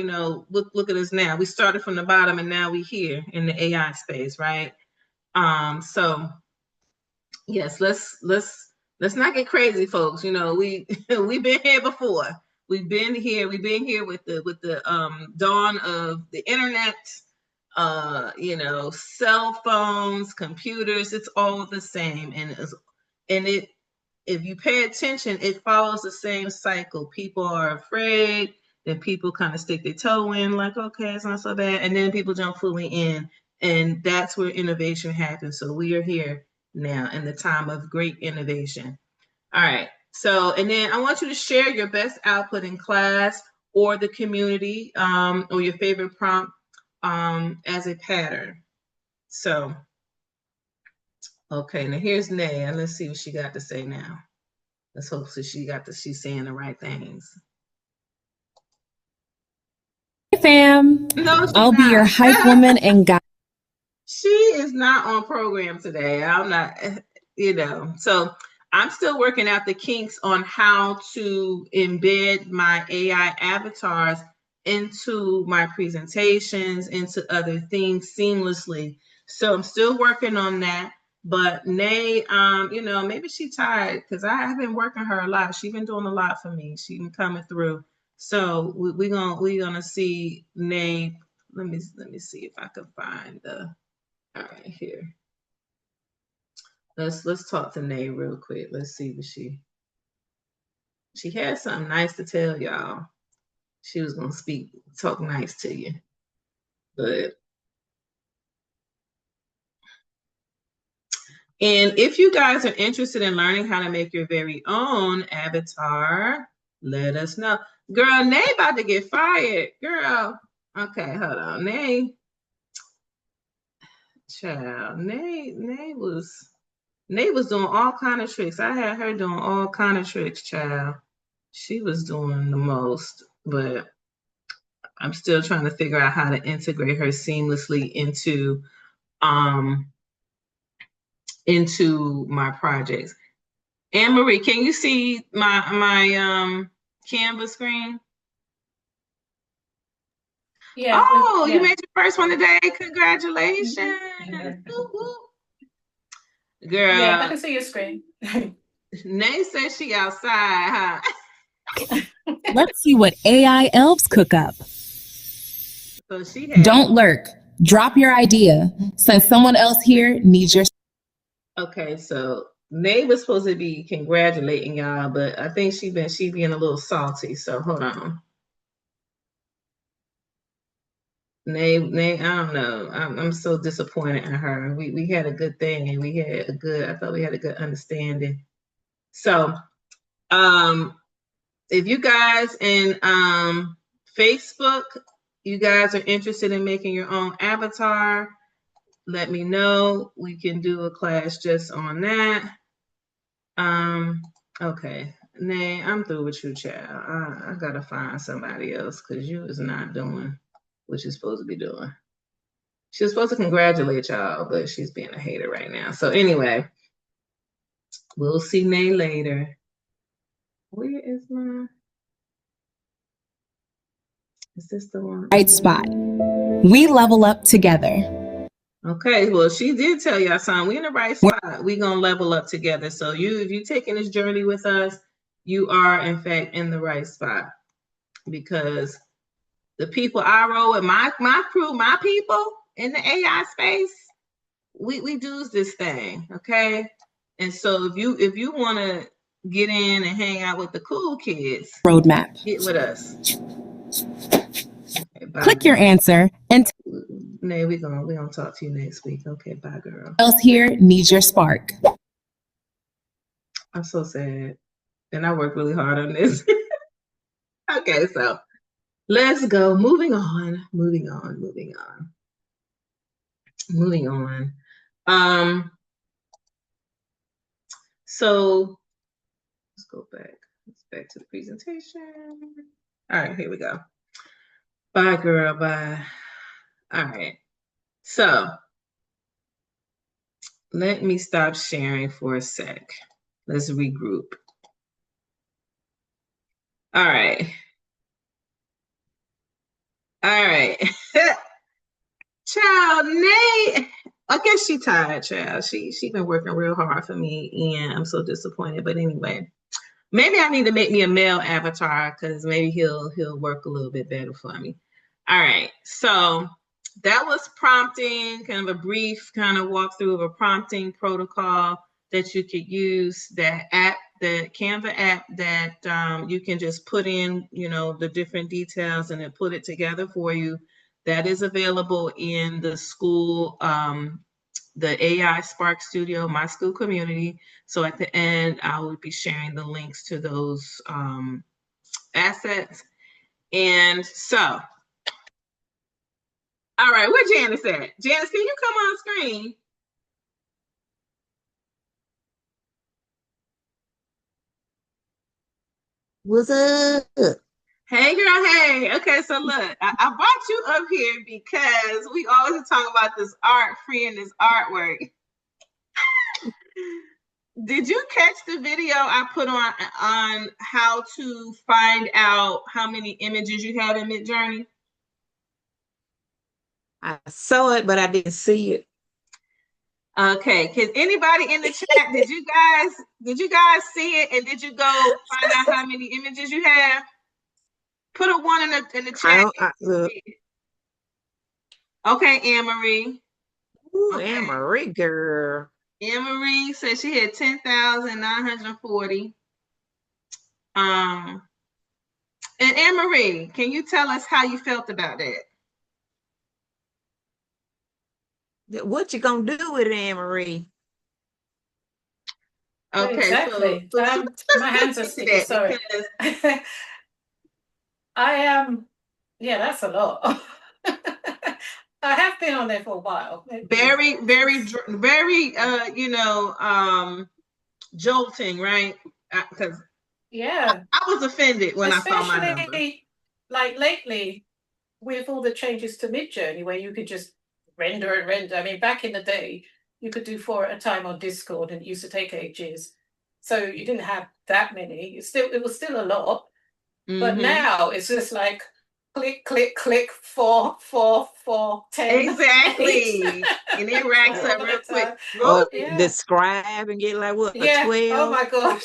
look at us now. We started from the bottom and now we're here in the AI space, right? So yes, let's not get crazy, folks. We've been here before. We've been here with the dawn of the internet, cell phones, computers, it's all the same. If you pay attention, it follows the same cycle. People are afraid, then people kind of stick their toe in, like, okay, it's not so bad. And then people jump fully in. And that's where innovation happens. So we are here now in the time of great innovation. All right. So, and then I want you to share your best output in class or the community, or your favorite prompt as a pattern. So, okay, now here's Naya. Let's see what she got to say now. Let's hope so she's saying the right things. Hey fam, No, I'll be your hype woman and guide. She is not on program today. I'm not, so I'm still working out the kinks on how to embed my AI avatars into my presentations, into other things seamlessly. So I'm still working on that. But Nay, maybe she's tired because I have been working her a lot. She's been doing a lot for me. She's been coming through. So we're gonna see Nay. Let me see if I can find the. All right, here. Let's talk to Nay real quick. Let's see what she had something nice to tell y'all. She was gonna talk nice to you, but. And if you guys are interested in learning how to make your very own avatar, let us know. Girl, Nay about to get fired. Girl. Okay, hold on. Nay. Child. Nay was doing all kind of tricks. I had her doing all kind of tricks, child. she was doing the most, but I'm still trying to figure out how to integrate her seamlessly into my projects. Anne Marie, can you see my Canva screen? Yeah. Oh, yeah. you made your first one today. Congratulations. Yeah. Girl. Yeah, I can see your screen. Nay says she outside, huh? Let's see what AI elves cook up. So she had, Don't lurk. Drop your idea, since someone else here needs your. okay, so Nay was supposed to be congratulating y'all, but I think she being a little salty. So hold on. Nay, I don't know. I'm so disappointed in her. We had a good thing, and I thought we had a good understanding. So, if you guys in Facebook, you guys are interested in making your own avatar, let me know. We can do a class just on that. Okay. Nay, I'm through with you, child. I gotta find somebody else because you is not doing what you're supposed to be doing. She's supposed to congratulate y'all, but she's being a hater right now. So anyway, we'll see Nay later. Where is my? Is this the one? Right spot. We level up together. Okay, well, she did tell y'all something. We in the right spot. We gonna level up together. So if you taking this journey with us, you are in fact in the right spot, because the people I roll with, my crew, my people in the AI space, we do this thing, okay? And so if you want to get in and hang out with the cool kids, Roadmap. get with us. Okay, Click your answer and Nay, we gonna talk to you next week. Okay, bye, girl. else here needs your spark. I'm so sad. And I worked really hard on this. Okay, so let's go. Moving on. So let's go back. Let's back to the presentation. All right, here we go. Bye, girl. Bye. All right. So let me stop sharing for a sec. Let's regroup. All right. Child, Nate. I guess she tired, child. She been working real hard for me, and I'm so disappointed. But anyway, maybe I need to make me a male avatar, because maybe he'll work a little bit better for me. All right, so that was prompting, kind of a brief kind of walkthrough of a prompting protocol that you could use. That app, the Canva app, that you can just put in, the different details and then put it together for you. That is available in the school, the AI Spark Studio, my school community. So at the end, I will be sharing the links to those assets. And so, all right, where Janice at? Janice, can you come on screen? What's up? Hey, girl, hey. Okay, so look, I brought you up here because we always talk about this art, freeing this artwork. Did you catch the video I put on how to find out how many images you have in Midjourney? I saw it, but I didn't see it. Okay, can anybody in the chat, did you guys see it, and did you go find out how many images you have? Put a 1 in the chat. Okay, Anne-Marie. Okay. Anne-Marie, girl. Anne-Marie said she had 10,940. And Anne-Marie, can you tell us how you felt about that? What you gonna do with it, Anne-Marie? Okay, exactly. So my hands are sticky. Sorry. I am. Yeah, that's a lot. I have been on there for a while. Very, very, very, jolting, right? Because Yeah. I was offended when I saw my number. Especially like lately with all the changes to Midjourney where you could just render and render. I mean, back in the day, you could do 4 at a time on Discord and it used to take ages. So you didn't have that many. It was still a lot. But Mhm. now it's just like click, click, click, 4, 4, 4, 10. Exactly. 8. And it racks All up the real quick. time. Or Rosie, Yeah. the scribe and get like what, a Yeah. Oh 12? my gosh.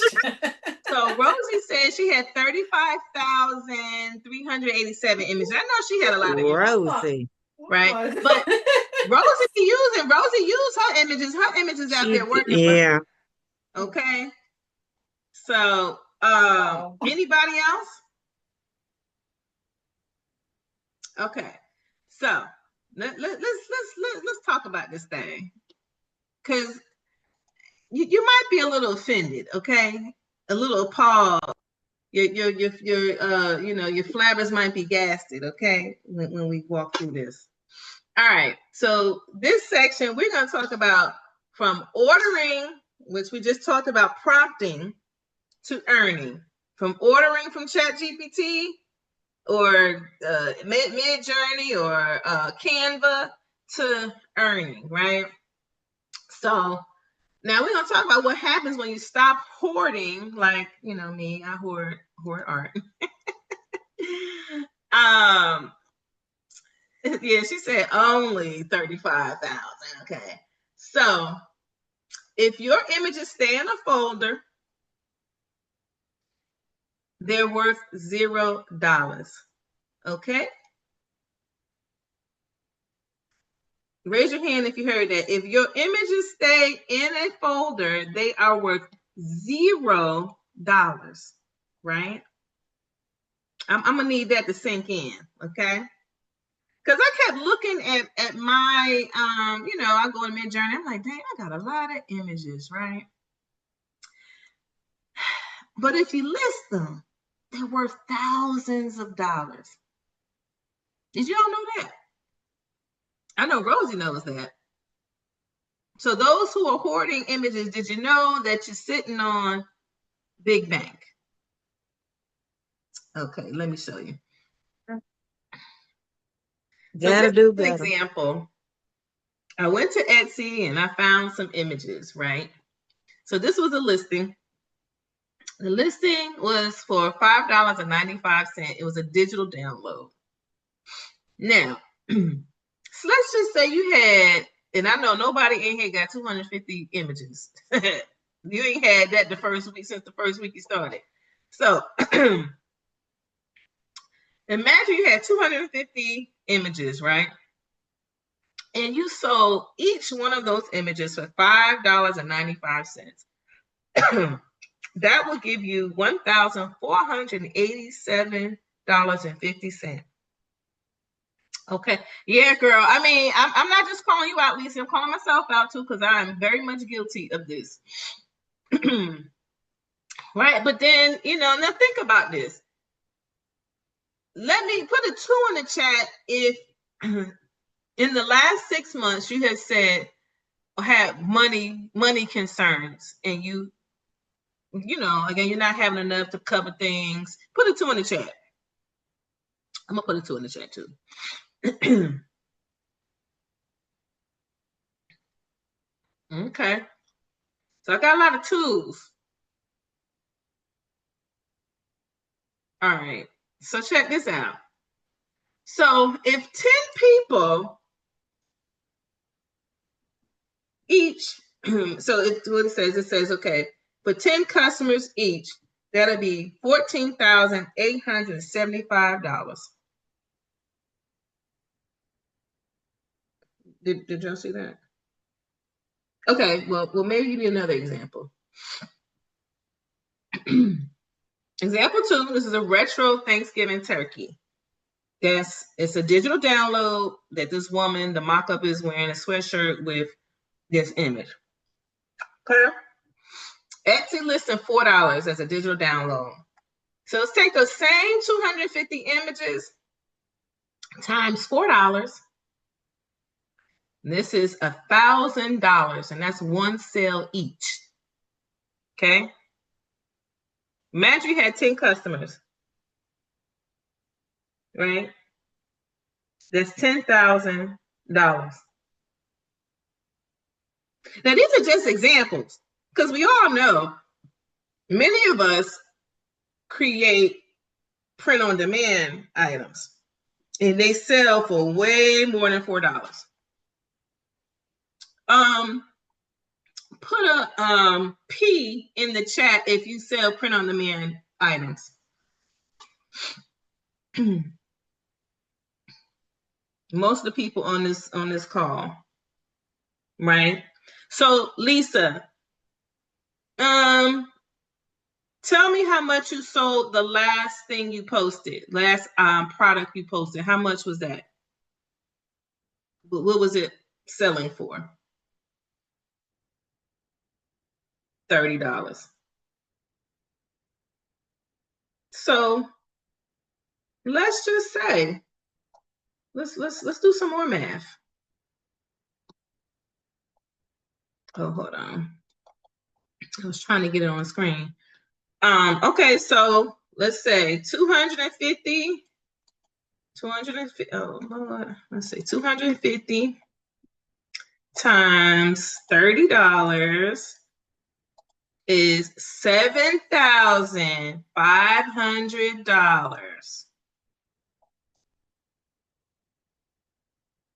so Rosie said she had 35,387 images. I know she had a lot of images, Rosie. right? Oh my But God. Rosie used her images. Her images out there working for her. Yeah. Okay. So Wow. anybody else? Okay. So let's talk about this thing. Because you might be a little offended, okay? A little appalled. Your your flabbers might be gasted, okay? When we walk through this. All right. So this section we're going to talk about from ordering, which we just talked about prompting, to earning. From ordering from ChatGPT or Midjourney or Canva to earning, right? So now we're gonna talk about what happens when you stop hoarding, like me, I hoard art. Yeah, she said only 35,000. Okay, so if your images stay in a folder, they're worth $0. Okay. Raise your hand if you heard that. If your images stay in a folder, they are worth $0, right? I'm gonna need that to sink in, okay? Because I kept looking at my, I go to Midjourney. I'm like, dang, I got a lot of images, right? But if you list them, they're worth thousands of dollars. Did you all know that? I know Rosie knows that. So those who are hoarding images, did you know that you're sitting on big bank? Okay, let me show you. Gotta do For better. example, I went to Etsy and I found some images, right? So this was a listing. The listing was for $5.95. It was a digital download. Now, so let's just say you had, and I know nobody in here got 250 images. You ain't had that the first week since the first week you started. So imagine you had 250 images, right? And you sold each one of those images for $5.95. That will give you $1,487.50. Okay. Yeah, girl. I mean, I'm not just calling you out, Lisa. I'm calling myself out too, because I'm very much guilty of this. Right. But then, now think about this. Let me put a 2 in the chat if in the last 6 months you have said or had money concerns and again, you're not having enough to cover things. Put a 2 in the chat. I'm gonna put a 2 in the chat too. Okay. So I got a lot of 2s. All right. So check this out. So if 10 people each, so what it says, okay, for 10 customers each, that'll be $14,875. Did y'all see that? Okay, well, maybe give me another example. Example 2, this is a retro Thanksgiving turkey. It's a digital download that this woman, the mock-up is wearing a sweatshirt with this image. Okay. Etsy listing $4 as a digital download. So let's take those same 250 images times $4. This is $1,000, and that's one sale each. Okay. Imagine you had 10 customers, right? That's $10,000. Now, these are just examples, because we all know many of us create print-on-demand items, and they sell for way more than $4. Put a P in the chat if you sell print-on-demand items. Most of the people on this call, right? So Lisa, tell me how much you sold the last thing you posted, last product you posted. How much was that? What was it selling for? $30. So let's just say, let's do some more math. Oh, hold on. I was trying to get it on screen. Okay, so let's say 250. Oh Lord, let's say 250 times $30 is $7,500.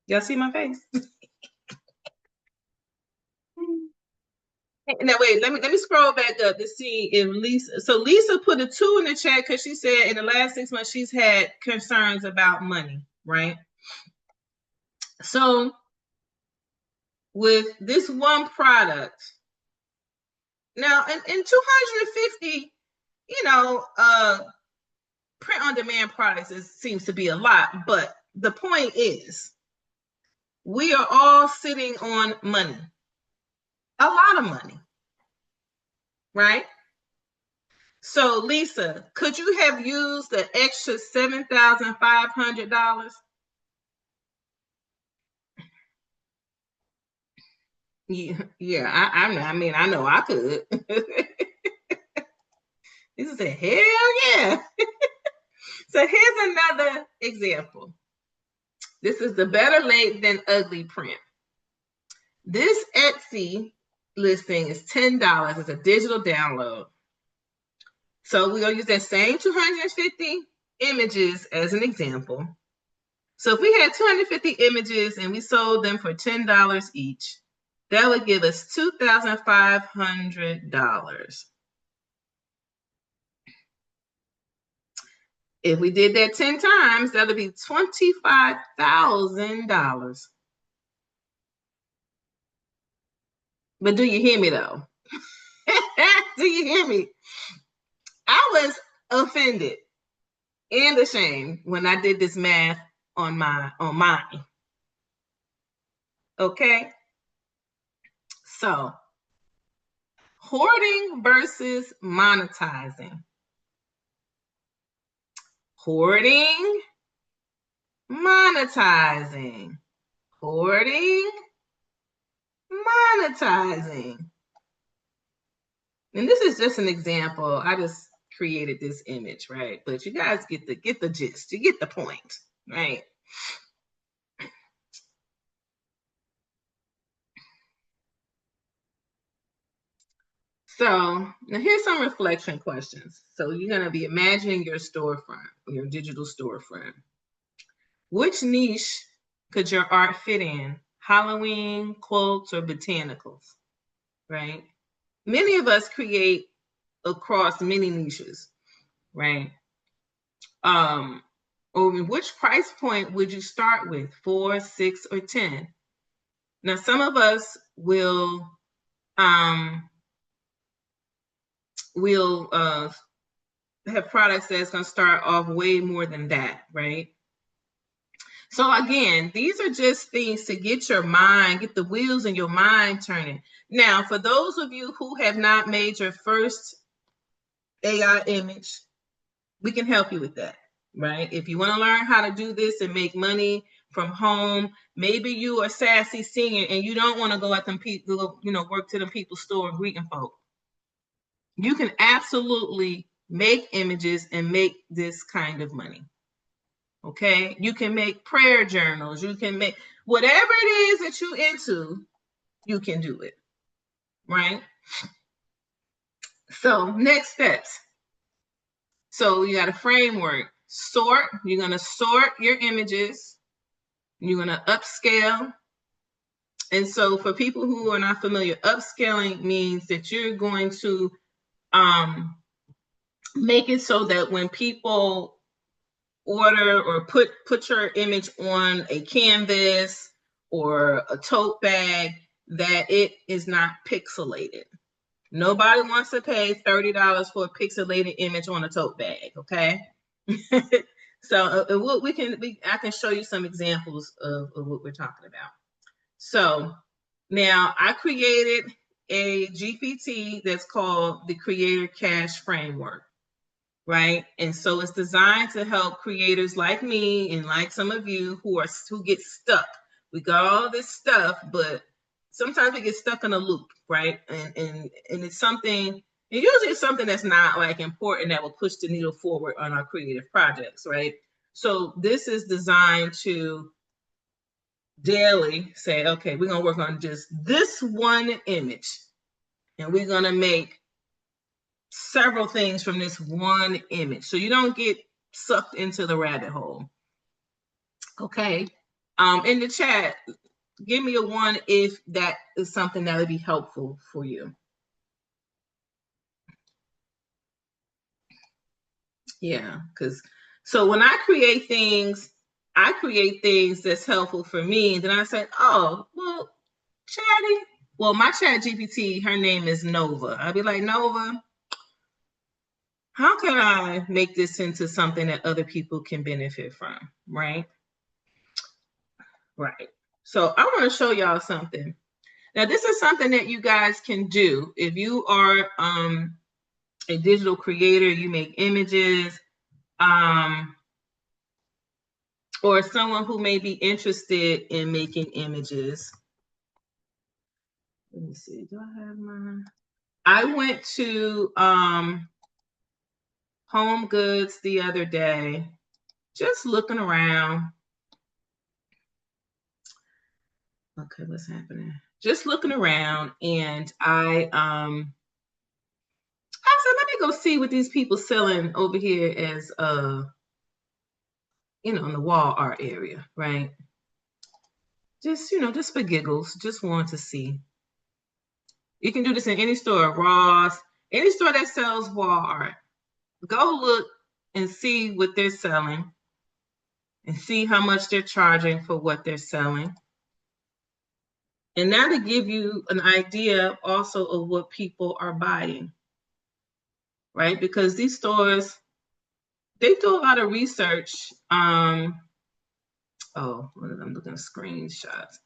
Y'all see my face? Now wait, let me scroll back up to see if Lisa. So Lisa put a 2 in the chat because she said in the last 6 months she's had concerns about money, right? So with this one product, now in 250, print on demand products seems to be a lot, but the point is we are all sitting on money. A lot of money, right? So Lisa, could you have used the extra $7,500? Yeah, I mean, I know I could. This is a hell yeah. So here's another example. This is the better late than ugly print. This Etsy listing is $10. It's a digital download. So we're going to use that same 250 images as an example. So if we had 250 images and we sold them for $10 each, that would give us $2,500. If we did that 10 times, that would be $25,000. But do you hear me though? Do you hear me? I was offended and ashamed when I did this math on mine. Okay? So, hoarding versus monetizing. Hoarding, monetizing. Hoarding, monetizing. And this is just an example. I just created this image, right? But you guys get the gist. You get the point, right? So now here's some reflection questions. So you're going to be imagining your storefront, your digital storefront. Which niche could your art fit in? Halloween, quilts, or botanicals, right? Many of us create across many niches, right? Or which price point would you start with? 4, 6, or 10? Now, some of us will have products that's going to start off way more than that, right? So again, these are just things to get your mind, get the wheels in your mind turning. Now, for those of you who have not made your first AI image, we can help you with that, right? If you want to learn how to do this and make money from home, maybe you are sassy senior and you don't want to go at them people, work to them people's store and greeting folk. You can absolutely make images, and make this kind of money. Okay, you can make prayer journals, you can make whatever it is that you're into, you can do it, right? So next steps. So you got a framework. Sort, you're going to sort your images. You're going to upscale. And so for people who are not familiar, upscaling means that you're going to make it so that when people order or put your image on a canvas or a tote bag, that it is not pixelated. Nobody wants to pay $30 for a pixelated image on a tote bag, okay? So I can show you some examples of what we're talking about. So now I created a GPT that's called the Creator Cash Framework, right? And so it's designed to help creators like me and like some of you who get stuck. We got all this stuff, but sometimes we get stuck in a loop, right? And it's something, and usually it's something that's not like important that will push the needle forward on our creative projects, right? So this is designed to daily say, okay, we're gonna work on just this one image, and we're gonna make several things from this one image, so you don't get sucked into the rabbit hole. Okay, in the chat, give me a 1 if that is something that would be helpful for you. Yeah, because so when I create things that's helpful for me, and then I say, oh, well, Chatty, well, my chat GPT, her name is Nova. I'll be like, Nova, how can I make this into something that other people can benefit from, right? Right. So I want to show y'all something. Now, this is something that you guys can do. If you are a digital creator, you make images, or someone who may be interested in making images. Let me see, do I have mine? I went to Home Goods the other day, just looking around. Okay, what's happening? Just looking around, and I said, let me go see what these people selling over here as in the wall art area, right? Just just for giggles, just want to see. You can do this in any store, Ross, any store that sells wall art. Go look and see what they're selling and see how much they're charging for what they're selling. And that'll give you an idea also of what people are buying, right? Because these stores, they do a lot of research. Oh, I'm looking at screenshots.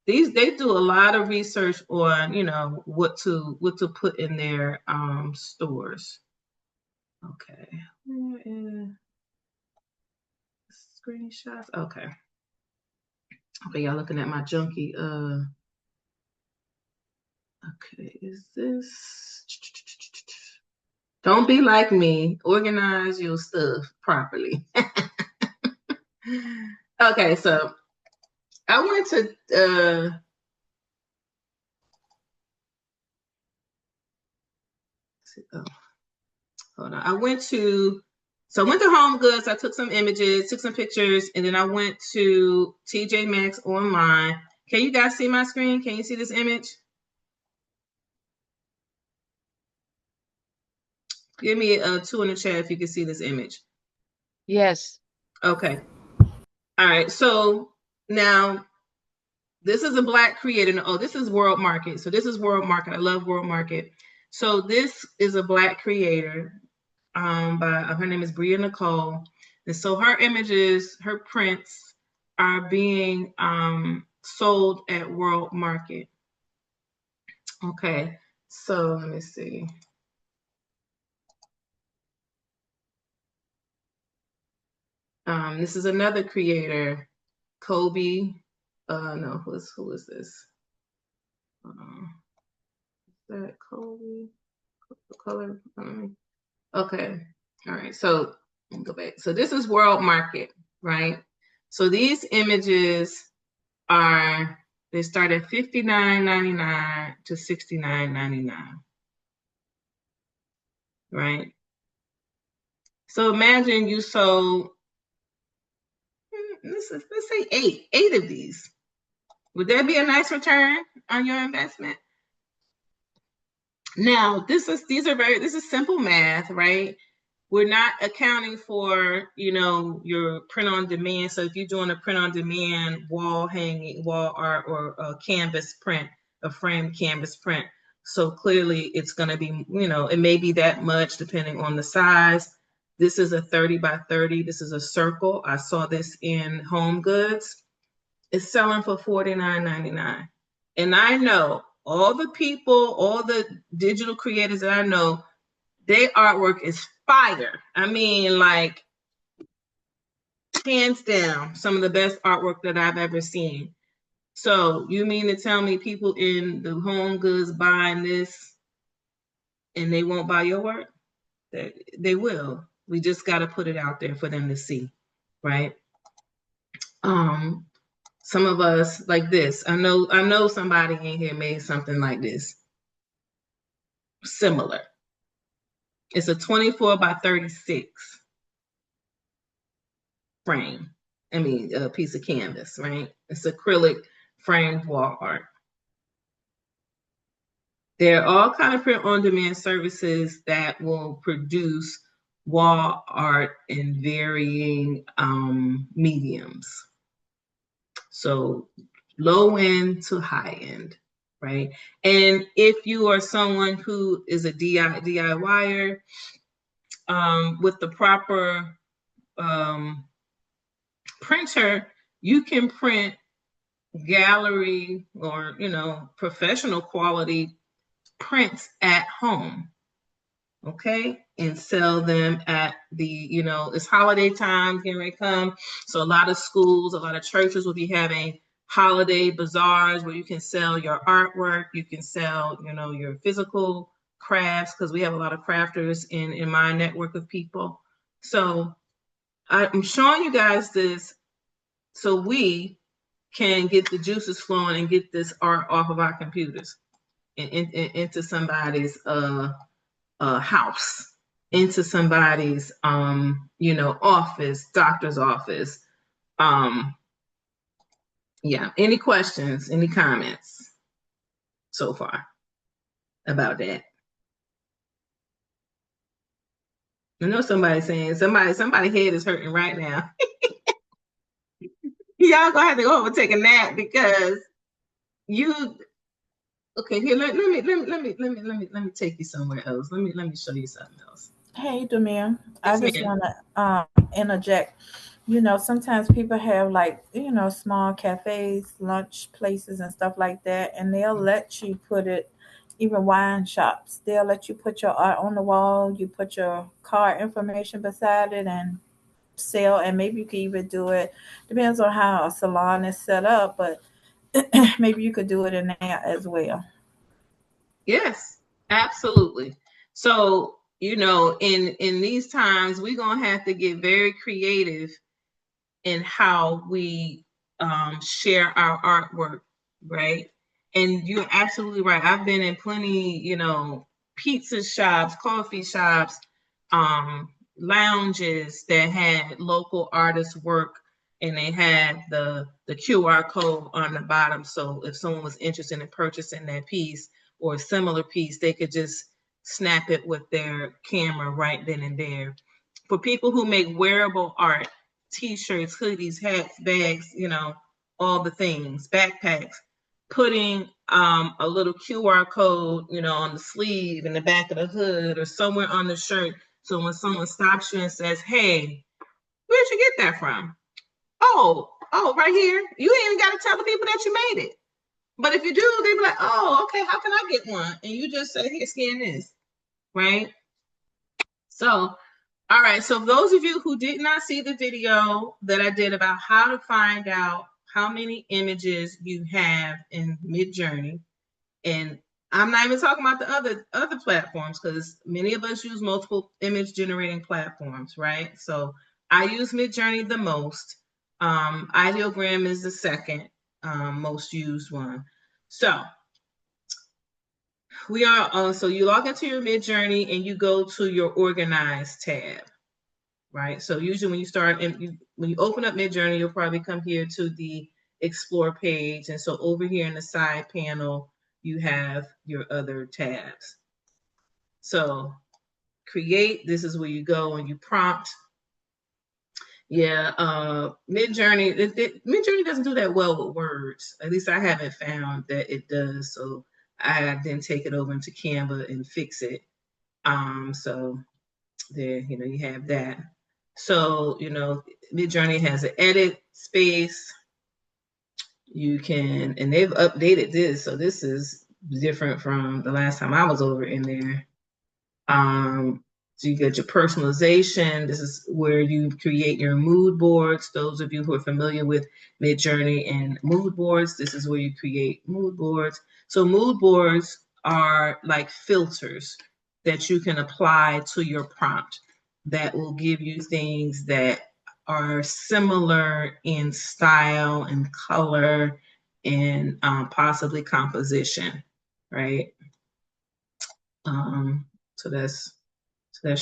They do a lot of research on, what to put in their stores. Okay. Screenshots. Okay. Okay, y'all looking at my junky. Okay, is this? Don't be like me. Organize your stuff properly. Okay, so I went to hold on. I went to Home Goods. I took some images, took some pictures, and then I went to TJ Maxx online. Can you guys see my screen? Can you see this image? Give me a 2 in the chat if you can see this image. Yes. Okay. All right. So now this is a Black creator. Oh, this is World Market. So this is World Market. I love World Market. So this is a Black creator. Her name is Bria Nicole. And so her images, her prints are being sold at World Market. Okay. So let me see. This is another creator, Kobe. No, who is this? Is that Kobe? The color. Okay. All right. So let me go back. So this is World Market, right? So these images are, they start at $59.99 to $69.99, right? So imagine you sold, let's say eight of these. Would that be a nice return on your investment? Now, this is simple math, right? We're not accounting for, your print on demand. So if you're doing a print on demand wall hanging, wall art, or a canvas print, a framed canvas print, so clearly it's going to be, it may be that much depending on the size. This is a 30 by 30. This is a circle. I saw this in Home Goods. It's selling for $49.99. And I know all the people, all the digital creators that I know, their artwork is fire. I mean, like, hands down, some of the best artwork that I've ever seen. So you mean to tell me people in the Home Goods buying this and they won't buy your work? They will. We just got to put it out there for them to see, right? Some of us like this. I know somebody in here made something like this. Similar. It's a 24 by 36 frame. I mean, a piece of canvas, right? It's acrylic framed wall art. There are all kind of print on demand services that will produce wall art in varying mediums. So low end to high end, right? And if you are someone who is a DIYer, with the proper printer, you can print gallery or, professional quality prints at home, okay? And sell them at the, it's holiday time, getting ready to come. So a lot of schools, a lot of churches will be having holiday bazaars where you can sell your artwork, you can sell, your physical crafts, because we have a lot of crafters in my network of people. So I'm showing you guys this so we can get the juices flowing and get this art off of our computers and into somebody's house, into somebody's office, doctor's office. Yeah. Any questions? Any comments so far about that? I know somebody's saying somebody's head is hurting right now. Y'all gonna have to go home and take a nap because you. Okay, here let me take you somewhere else. Let me show you something else. Hey, Damia, I Yes, just ma'am. want to interject. Sometimes people have small cafes, lunch places, and stuff like that, and they'll let you put it. Even wine shops, they'll let you put your art on the wall. You put your card information beside it and sell. And maybe you can even do it. Depends on how a salon is set up, but maybe you could do it in there as well. Yes, absolutely. So, in these times, we're gonna have to get very creative in how we share our artwork, right? And you're absolutely right. I've been in plenty, pizza shops, coffee shops, lounges that had local artists work, and they had the QR code on the bottom. So if someone was interested in purchasing that piece or a similar piece, they could just snap it with their camera right then and there. For people who make wearable art, t-shirts, hoodies, hats, bags, all the things, backpacks, putting a little QR code, on the sleeve, in the back of the hood, or somewhere on the shirt. So when someone stops you and says, "Hey, where'd you get that from?" Oh, right here. You ain't even got to tell the people that you made it. But if you do, they be like, "Oh, okay, how can I get one?" And you just say, "Here, scan this," right? So, all right. So those of you who did not see the video that I did about how to find out how many images you have in Midjourney, and I'm not even talking about the other platforms, because many of us use multiple image generating platforms, right? So I use Midjourney the most. Ideogram is the second most used one. So we are so you log into your Midjourney and you go to your Organize tab, right? So usually when you start and when you open up Midjourney, you'll probably come here to the Explore page, and so over here in the side panel, you have your other tabs. So create, this is where you go and you prompt. Yeah, Midjourney, Midjourney doesn't do that well with words. At least I haven't found that it does. So I then take it over into Canva and fix it. So there, you have that. So, Midjourney has an edit space. You can, and they've updated this. So this is different from the last time I was over in there. So you get your personalization. This is where you create your mood boards. Those of you who are familiar with Midjourney and mood boards, this is where you create mood boards. So mood boards are like filters that you can apply to your prompt that will give you things that are similar in style and color and possibly composition, right? So that's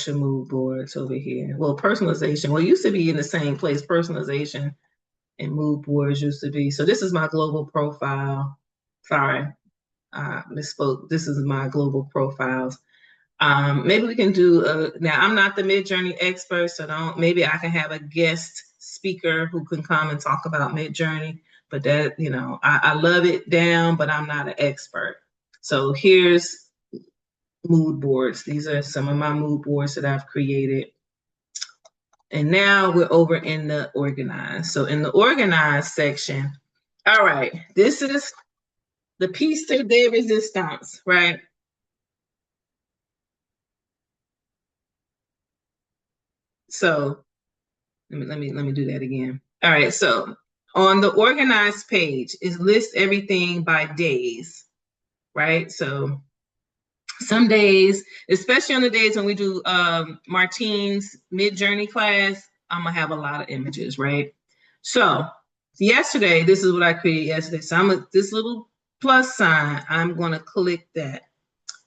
your mood boards over here. Well, personalization. Well, it used to be in the same place. Personalization and mood boards used to be. So this is my global profile. Sorry, I misspoke. This is my global profiles. Maybe we can do now I'm not the Midjourney expert, so maybe I can have a guest speaker who can come and talk about Midjourney, but that, I love it down, but I'm not an expert. So here's mood boards. These are some of my mood boards that I've created. And now we're over in the organize. So in the organize section, all right, this is the piece de resistance, right? So let me do that again. All right, so on the organized page, it lists everything by days, right? So some days, especially on the days when we do Martine's Midjourney class, I'm gonna have a lot of images, right? So yesterday, this is what I created yesterday. So this little plus sign, I'm gonna click that.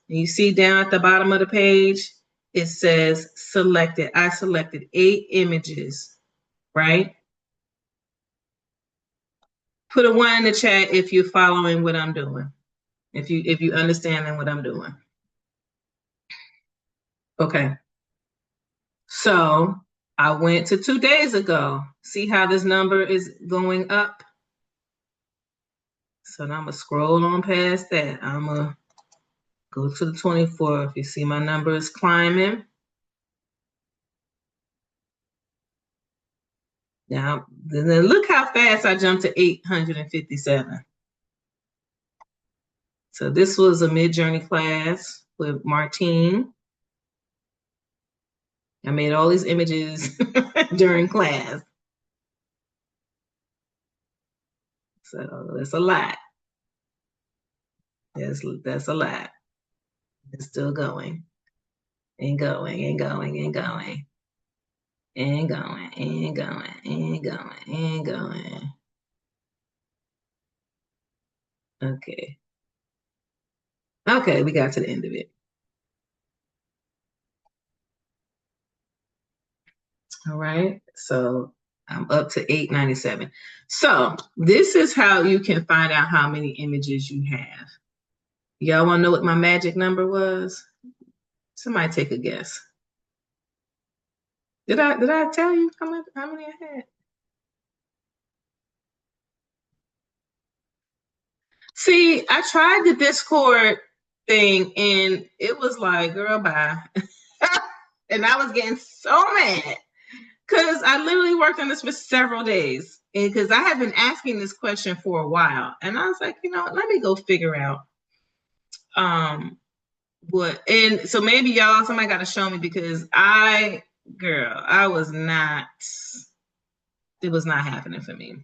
And you see down at the bottom of the page, it says selected. I selected 8 images, right? Put a 1 in the chat if you're following what I'm doing. If you understanding what I'm doing. Okay. So I went to 2 days ago. See how this number is going up? So now I'm gonna scroll on past that. I'm gonna go to the 24th. You see my number is climbing. Now, then look how fast I jumped to 857. So this was a Midjourney class with Martine. I made all these images during class. So that's a lot. That's a lot. It's still going and going and going and going and going and going and going and going. Okay. Okay, we got to the end of it. All right, so I'm up to 897. So this is how you can find out how many images you have. Y'all want to know what my magic number was? Somebody take a guess. Did I tell you how many I had? See, I tried the Discord thing and it was like, girl, bye. And I was getting so mad because I literally worked on this for several days. And because I have been asking this question for a while. And I was like, let me go figure out what. And so maybe somebody got to show me, because it was not happening for me.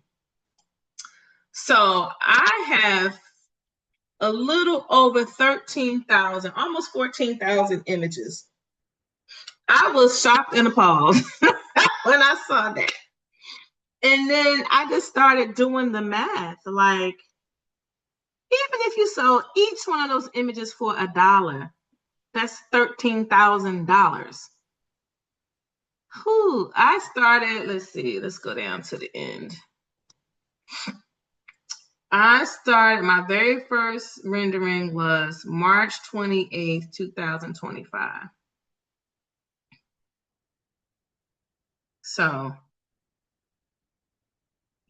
So I have a little over 13,000, almost 14,000 images. I was shocked and appalled when I saw that. And then I just started doing the math. Like, even if you sold each one of those images for $1, that's $13,000. Whew, I started, let's see, let's go down to the end. I started, my very first rendering was March 28th, 2025. So,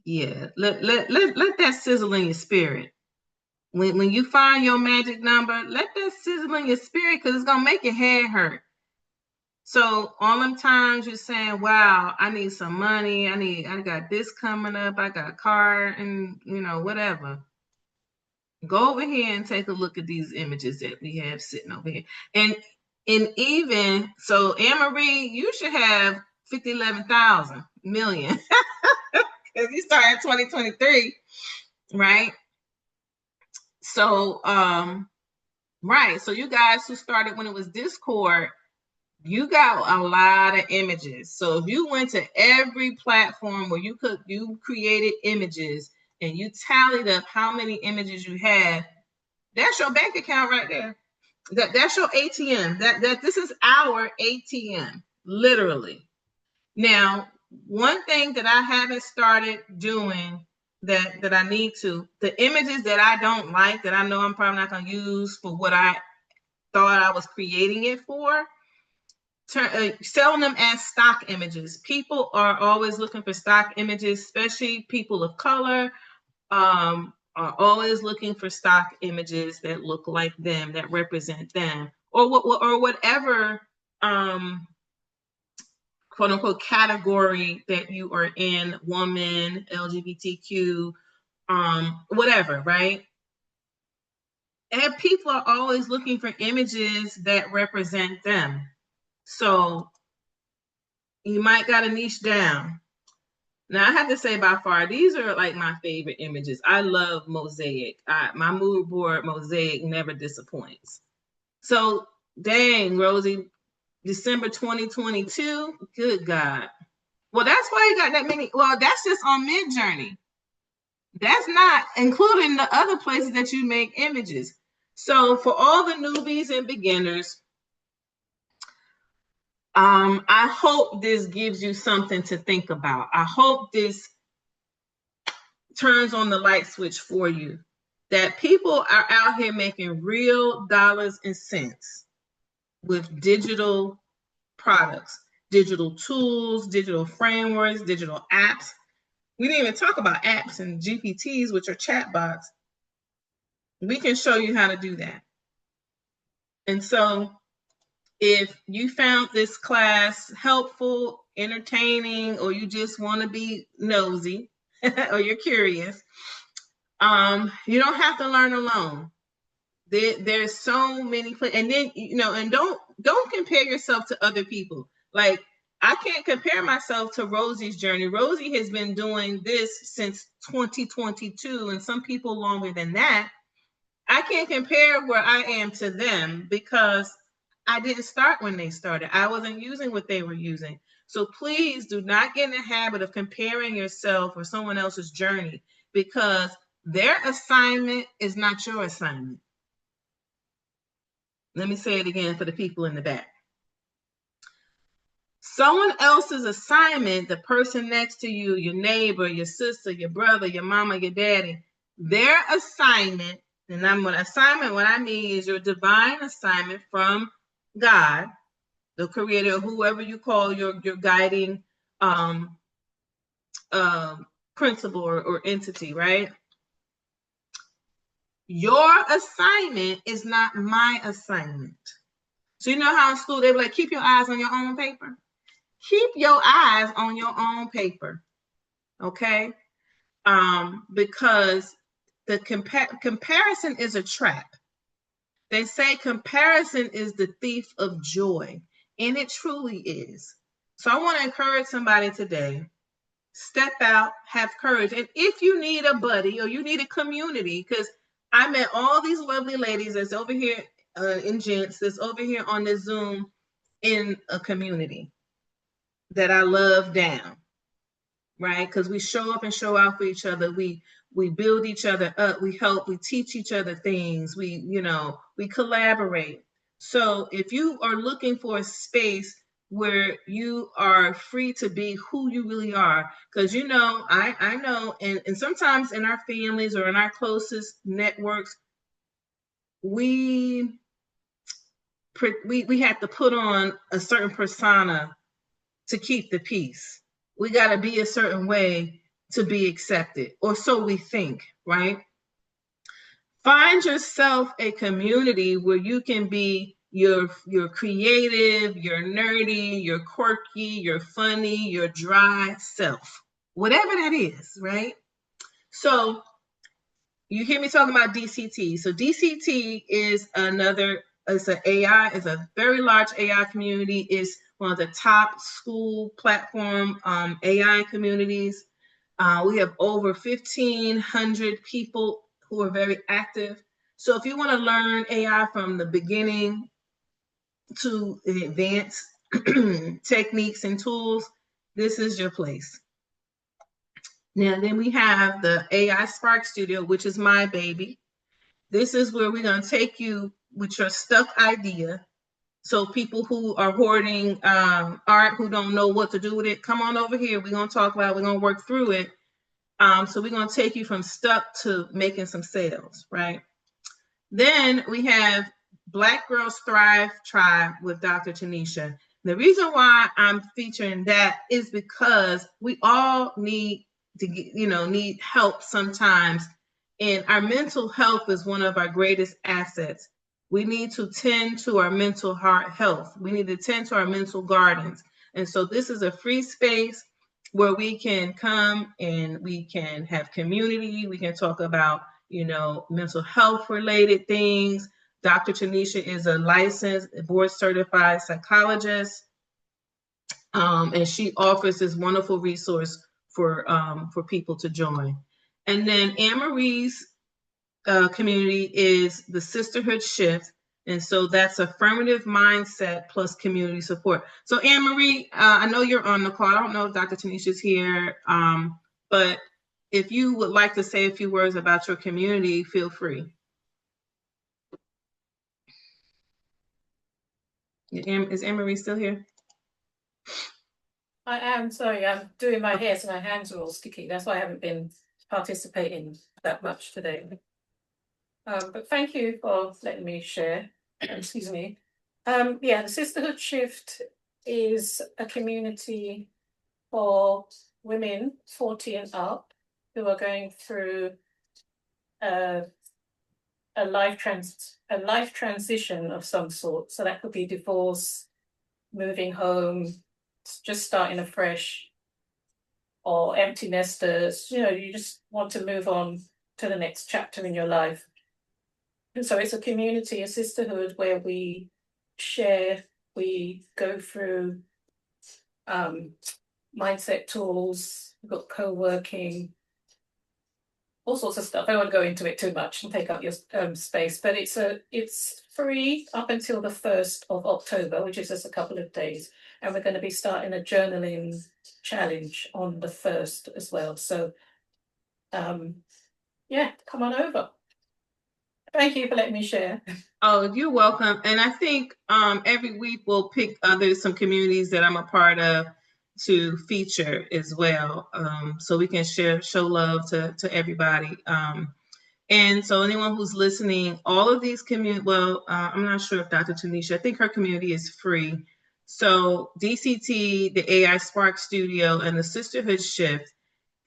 yeah, let that sizzle in your spirit. When you find your magic number, let that sizzle in your spirit, because it's going to make your head hurt. So all them times you're saying, wow, I need some money. I got this coming up. I got a car and, whatever. Go over here and take a look at these images that we have sitting over here. And even, so Anne-Marie, you should have 11,000 million. Because you started 2023, right? So, right. So you guys who started when it was Discord, you got a lot of images. So if you went to every platform where you created images and you tallied up how many images you had, that's your bank account right there. That's your ATM. This is our ATM, literally. Now, one thing that I haven't started doing that I need to, the images that I don't like, that I know I'm probably not going to use for what I thought I was creating it for, selling them as stock images. People are always looking for stock images, especially people of color, are always looking for stock images that look like them, that represent them, or whatever quote unquote category that you are in, woman, LGBTQ, whatever, right? And people are always looking for images that represent them. So you might got a niche down. Now I have to say, by far, these are like my favorite images. I love mosaic. My mood board mosaic never disappoints. So dang, Rosie, December 2022, good God. Well, that's why you got that many. Well, that's just on Midjourney. That's not including the other places that you make images. So for all the newbies and beginners, I hope this gives you something to think about. I hope this turns on the light switch for you, that people are out here making real dollars and cents with digital products, digital tools, digital frameworks, digital apps. We didn't even talk about apps and GPTs, which are chatbots. We can show you how to do that. And so if you found this class helpful, entertaining, or you just want to be nosy or you're curious, you don't have to learn alone. There's so many places. And then, and don't compare yourself to other people. Like, I can't compare myself to Rosie's journey. Rosie has been doing this since 2022, and some people longer than that. I can't compare where I am to them because I didn't start when they started. I wasn't using what they were using. So please do not get in the habit of comparing yourself or someone else's journey, because their assignment is not your assignment. Let me say it again for the people in the back. Someone else's assignment, the person next to you, your neighbor, your sister, your brother, your mama, your daddy, their assignment, and what I mean is your divine assignment from God, the creator, whoever you call your guiding principle or entity, right? Your assignment is not my assignment. So you know how in school they be like, keep your eyes on your own paper? Keep your eyes on your own paper, okay? Because the comparison is a trap. They say comparison is the thief of joy, and it truly is. So I want to encourage somebody today, step out, have courage. And if you need a buddy or you need a community, because I met all these lovely ladies that's over here in gents that's over here on this Zoom in a community that I love down, right? Because we show up and show out for each other. We build each other up. We help. We teach each other things. We collaborate. So if you are looking for a space where you are free to be who you really are, because I know, and sometimes in our families or in our closest networks, we have to put on a certain persona to keep the peace. We got to be a certain way to be accepted, or so we think, right? Find yourself a community where you can be your creative, your nerdy, your quirky, your funny, your dry self, whatever that is, right? So you hear me talking about DCT. So DCT is it's an AI, is a very large AI community. It's one of the top school platform AI communities. We have over 1,500 people who are very active. So if you want to learn AI from the beginning to advanced techniques and tools, this is your place. Now, then we have the AI Spark Studio, which is my baby. This is where we're going to take you with your stuck idea. So people who are hoarding art, who don't know what to do with it, come on over here. We're going to talk about it. We're going to work through it. So we're going to take you from stuck to making some sales, right? Then we have Black Girls Thrive Tribe with Dr. Tanisha. The reason why I'm featuring that is because we all need to need help sometimes. And our mental health is one of our greatest assets. We need to tend to our mental health. We need to tend to our mental gardens. And so this is a free space where we can come and we can have community. We can talk about, mental health related things. Dr. Tanisha is a licensed board certified psychologist. And she offers this wonderful resource for people to join. And then Anne-Marie's community is the Sisterhood Shift. And so that's affirmative mindset plus community support. So Anne-Marie, I know you're on the call. I don't know if Dr. Tanisha's here, but if you would like to say a few words about your community, feel free. Is Anne-Marie still here? I am, sorry, I'm doing my hair, so my hands are all sticky. That's why I haven't been participating that much today. But thank you for letting me share. Excuse me. The Sisterhood Shift is a community for women 40 and up who are going through a life transition of some sort. So that could be divorce, moving home, just starting afresh, or empty nesters. You just want to move on to the next chapter in your life. And so it's a community, a sisterhood, where we share, we go through mindset tools, we've got co-working, all sorts of stuff. I won't go into it too much and take up your space, but it's free up until the 1st of October, which is just a couple of days. And we're going to be starting a journaling challenge on the 1st as well. So, come on over. Thank you for letting me share. Oh, you're welcome. And I think every week we'll pick some communities that I'm a part of to feature as well, so we can show love to everybody. And so anyone who's listening, all of these I'm not sure if Dr. Tanisha, I think her community is free. So DCT, the AI Spark Studio, and the Sisterhood Shift,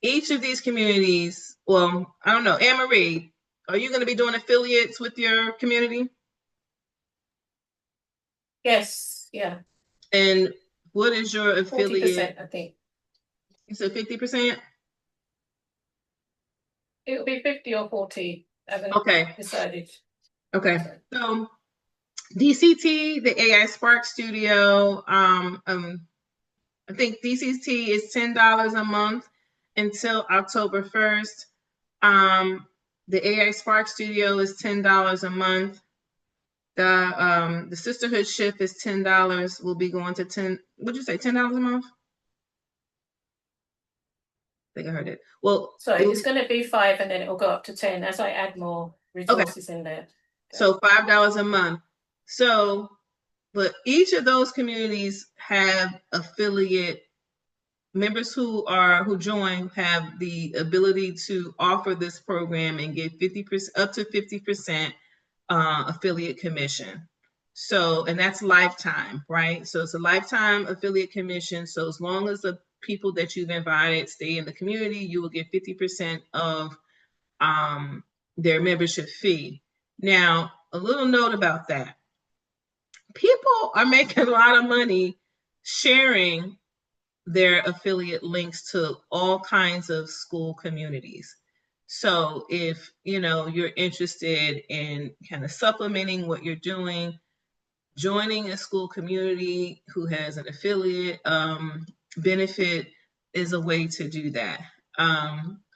each of these communities, I don't know, Anne-Marie, are you going to be doing affiliates with your community? Yes, yeah. And what is your affiliate? 40%, I think. You said 50%? It'll be 50 or 40. I haven't decided. Okay. So DCT, the AI Spark Studio, I think DCT is $10 a month until October 1st. The AI Spark Studio is $10 a month. The Sisterhood Shift is $10. We'll be going to 10. What'd you say? $10 a month? I think I heard it. Well, so it's going to be 5, and then it will go up to 10 as I add more resources in there. Okay. So $5 a month. So, but each of those communities have affiliate members who join have the ability to offer this program and get 50% up to 50% affiliate commission. So, and that's lifetime, right? So it's a lifetime affiliate commission. So as long as the people that you've invited stay in the community, you will get 50% of their membership fee. Now, a little note about that. People are making a lot of money sharing their affiliate links to all kinds of school communities. So if you're interested in kind of supplementing what you're doing, joining a school community who has an affiliate benefit is a way to do that.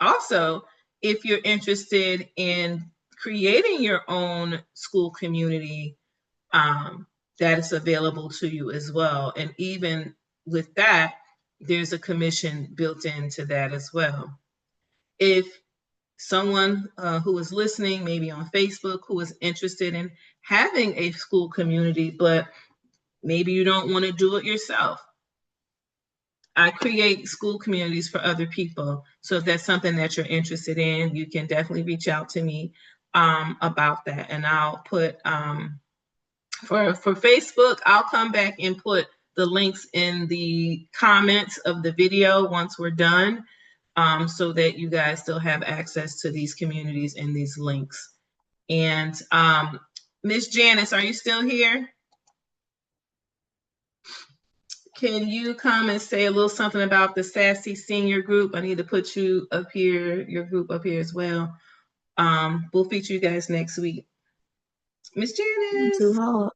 Also, if you're interested in creating your own school community, that is available to you as well. And even with that, there's a commission built into that as well. If someone who is listening, maybe on Facebook, who is interested in having a school community, but maybe you don't want to do it yourself, I create school communities for other people. So if that's something that you're interested in, you can definitely reach out to me about that. And I'll put, for Facebook, I'll come back and put the links in the comments of the video once we're done, so that you guys still have access to these communities and these links. And Miss Janice, are you still here? Can you come and say a little something about the Sassy Senior Group? I need to put you up here, your group up here as well. We'll feature you guys next week. Miss Janice. Too hard.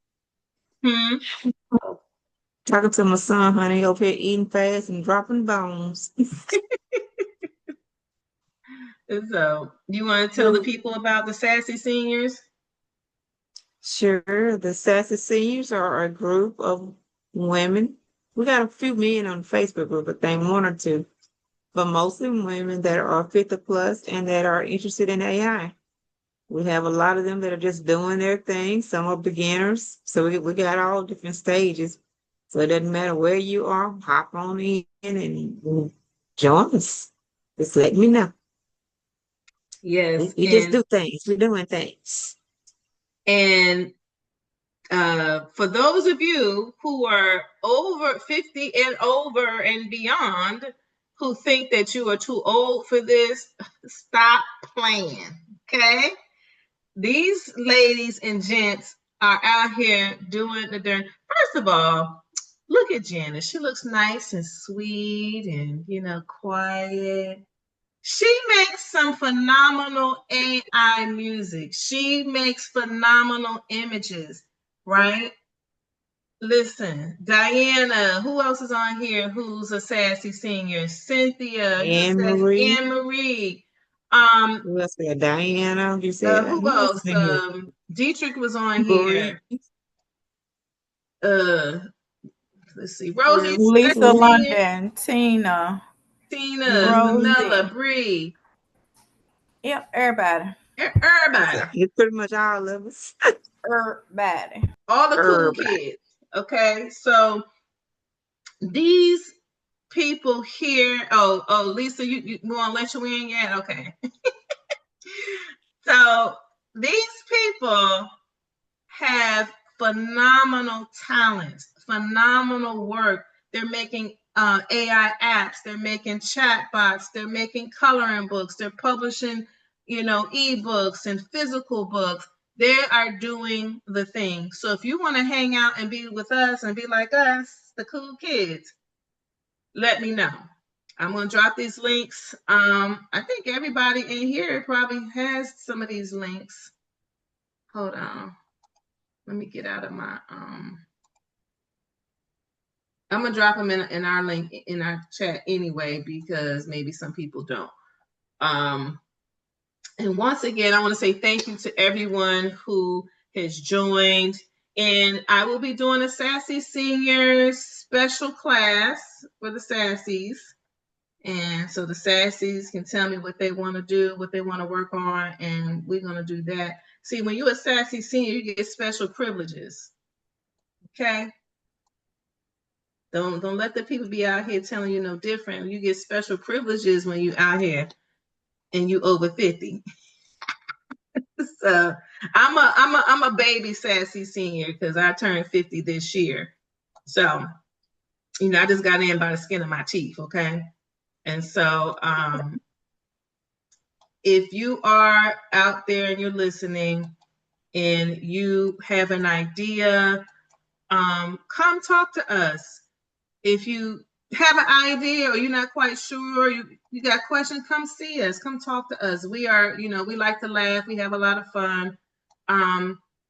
Talking to my son, honey, over here eating fast and dropping bones. So, you want to tell the people about the Sassy Seniors? Sure. The Sassy Seniors are a group of women. We got a few men on the Facebook group, I think 1 or 2, but mostly women that are 50 plus and that are interested in AI. We have a lot of them that are just doing their thing. Some are beginners. So we got all different stages. So it doesn't matter where you are, hop on in and join us. Just let me know. Yes. We just do things. We're doing things. And for those of you who are over 50 and over and beyond, who think that you are too old for this, stop playing, okay? These ladies and gents are out here doing the darn. First of all, look at Janice. She looks nice and sweet and, quiet. She makes some phenomenal AI music. She makes phenomenal images, right? Listen, Diana, who else is on here who's a Sassy Senior? Cynthia, Anne-Marie. Anne-Marie. Who else there? Diana, you said. Who else? Dietrich was on here. Let's see. Rosie, Lisa London, Tina, Samela, Bree. Yep, everybody. Everybody. It's pretty much all of us. Everybody. All the cool kids. Okay, so these people here. Oh, Lisa, you want to let you in yet? Okay. So these people have phenomenal talents, phenomenal work. They're making AI apps, they're making chatbots, they're making coloring books, they're publishing, ebooks and physical books. They are doing the thing. So if you want to hang out and be with us and be like us, the cool kids, let me know. I'm going to drop these links. I think everybody in here probably has some of these links. Hold on. Let me get out of my, I'm going to drop them in our link in our chat anyway, because maybe some people don't. And once again, I want to say thank you to everyone who has joined. And I will be doing a Sassy Seniors special class for the Sassies. And so the Sassies can tell me what they want to do, what they want to work on, and we're going to do that. See, when you're a Sassy Senior, you get special privileges. Okay? Don't let the people be out here telling you no different. You get special privileges when you out here and you over 50. So I'm a baby Sassy Senior because I turned 50 this year. So, I just got in by the skin of my teeth, okay? And so if you are out there and you're listening and you have an idea, come talk to us. If you have an idea or you're not quite sure, you got questions, come see us, come talk to us. We are, we like to laugh. We have a lot of fun.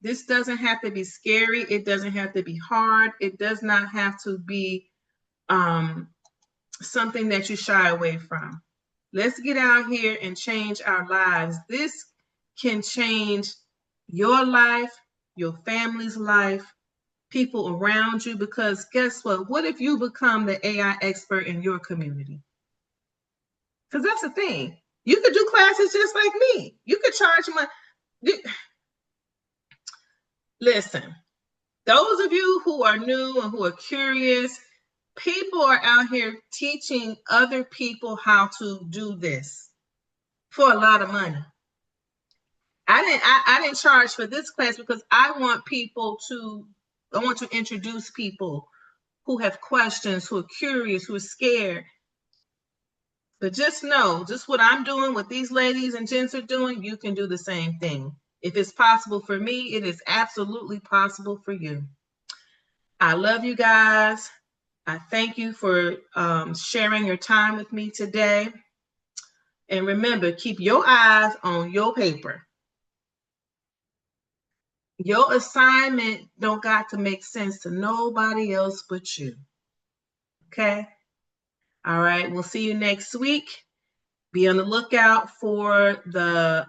This doesn't have to be scary. It doesn't have to be hard. It does not have to be something that you shy away from. Let's get out here and change our lives. This can change your life, your family's life, people around you, because guess what? What if you become the AI expert in your community? Because that's the thing. You could do classes just like me. You could charge money. Listen, those of you who are new and who are curious, people are out here teaching other people how to do this for a lot of money. I didn't charge for this class because I want to introduce people who have questions, who are curious, who are scared. But just know, just what I'm doing, what these ladies and gents are doing, you can do the same thing. If it's possible for me, it is absolutely possible for you. I love you guys. I thank you for sharing your time with me today. And remember, keep your eyes on your paper. Your assignment don't got to make sense to nobody else but you. Okay? All right. We'll see you next week. Be on the lookout for the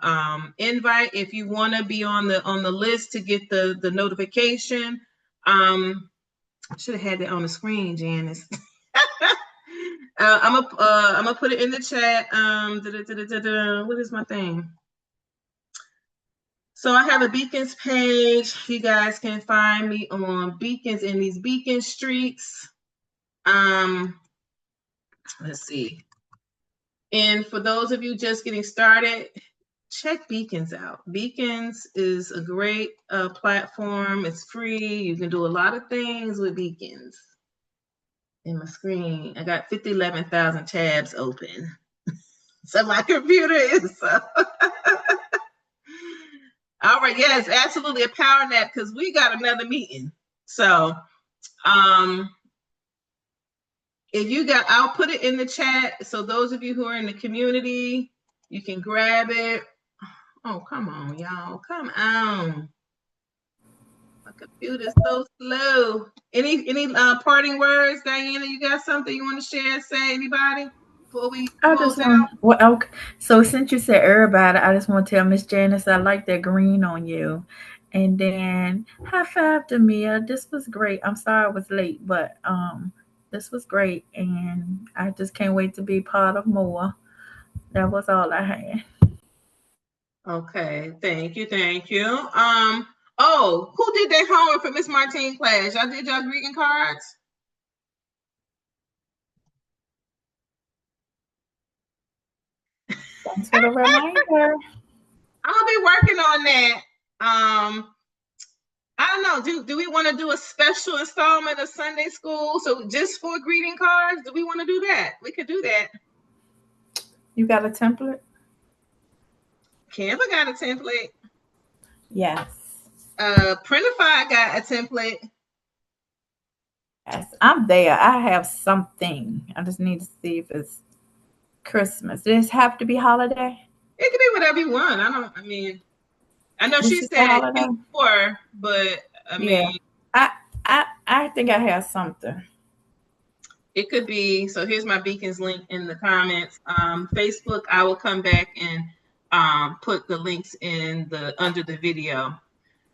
invite if you want to be on the list to get the notification. I should have had that on the screen, Janice. I'm gonna put it in the chat. What is my thing? So I have a Beacons page. You guys can find me on Beacons in these Beacon streets. Let's see. And for those of you just getting started, check Beacons out. Beacons is a great platform. It's free. You can do a lot of things with Beacons. In my screen, I got 11,000 tabs open. So my computer is all right. Yes, absolutely a power nap because we got another meeting. So if you got, I'll put it in the chat. So those of you who are in the community, you can grab it. Oh, come on, y'all. Come on. My computer's so slow. Any parting words, Diana? You got something you want to share? Say, anybody? Before we close out? Well, okay. So since you said everybody, I just want to tell Miss Janice I like that green on you. And then high five to Mia. This was great. I'm sorry I was late, but this was great, and I just can't wait to be part of more. That was all I had. Okay, thank you. Oh, who did their homework for Miss Martine class? Y'all did y'all greeting cards? Thanks for the reminder. I'll be working on that. I don't know. Do we want to do a special installment of Sunday School? So just for greeting cards? Do we want to do that? We could do that. You got a template? Canva got a template. Yes. Printify got a template. Yes, I'm there. I have something. I just need to see if it's Christmas. Does it have to be holiday? It could be whatever you want. I know she said before, but I mean, I think I have something. It could be. So here's my Beacons link in the comments. Facebook, I will come back and put the links in the under the video.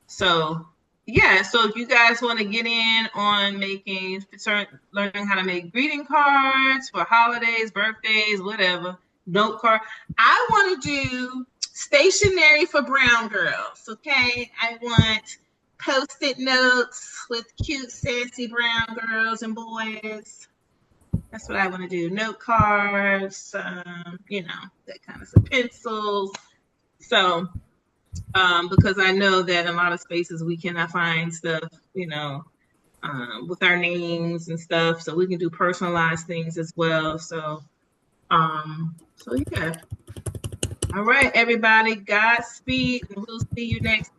So yeah, so if you guys want to get in on learning how to make greeting cards for holidays, birthdays, whatever, note card. I want to do stationery for brown girls, okay? I want Post-it notes with cute, sassy brown girls and boys. That's what I want to do. Note cards, you know, that kind of stuff. Pencils. So, because I know that in a lot of spaces we cannot find stuff, you know, with our names and stuff. So we can do personalized things as well. So yeah. All right, everybody. Godspeed, and we'll see you next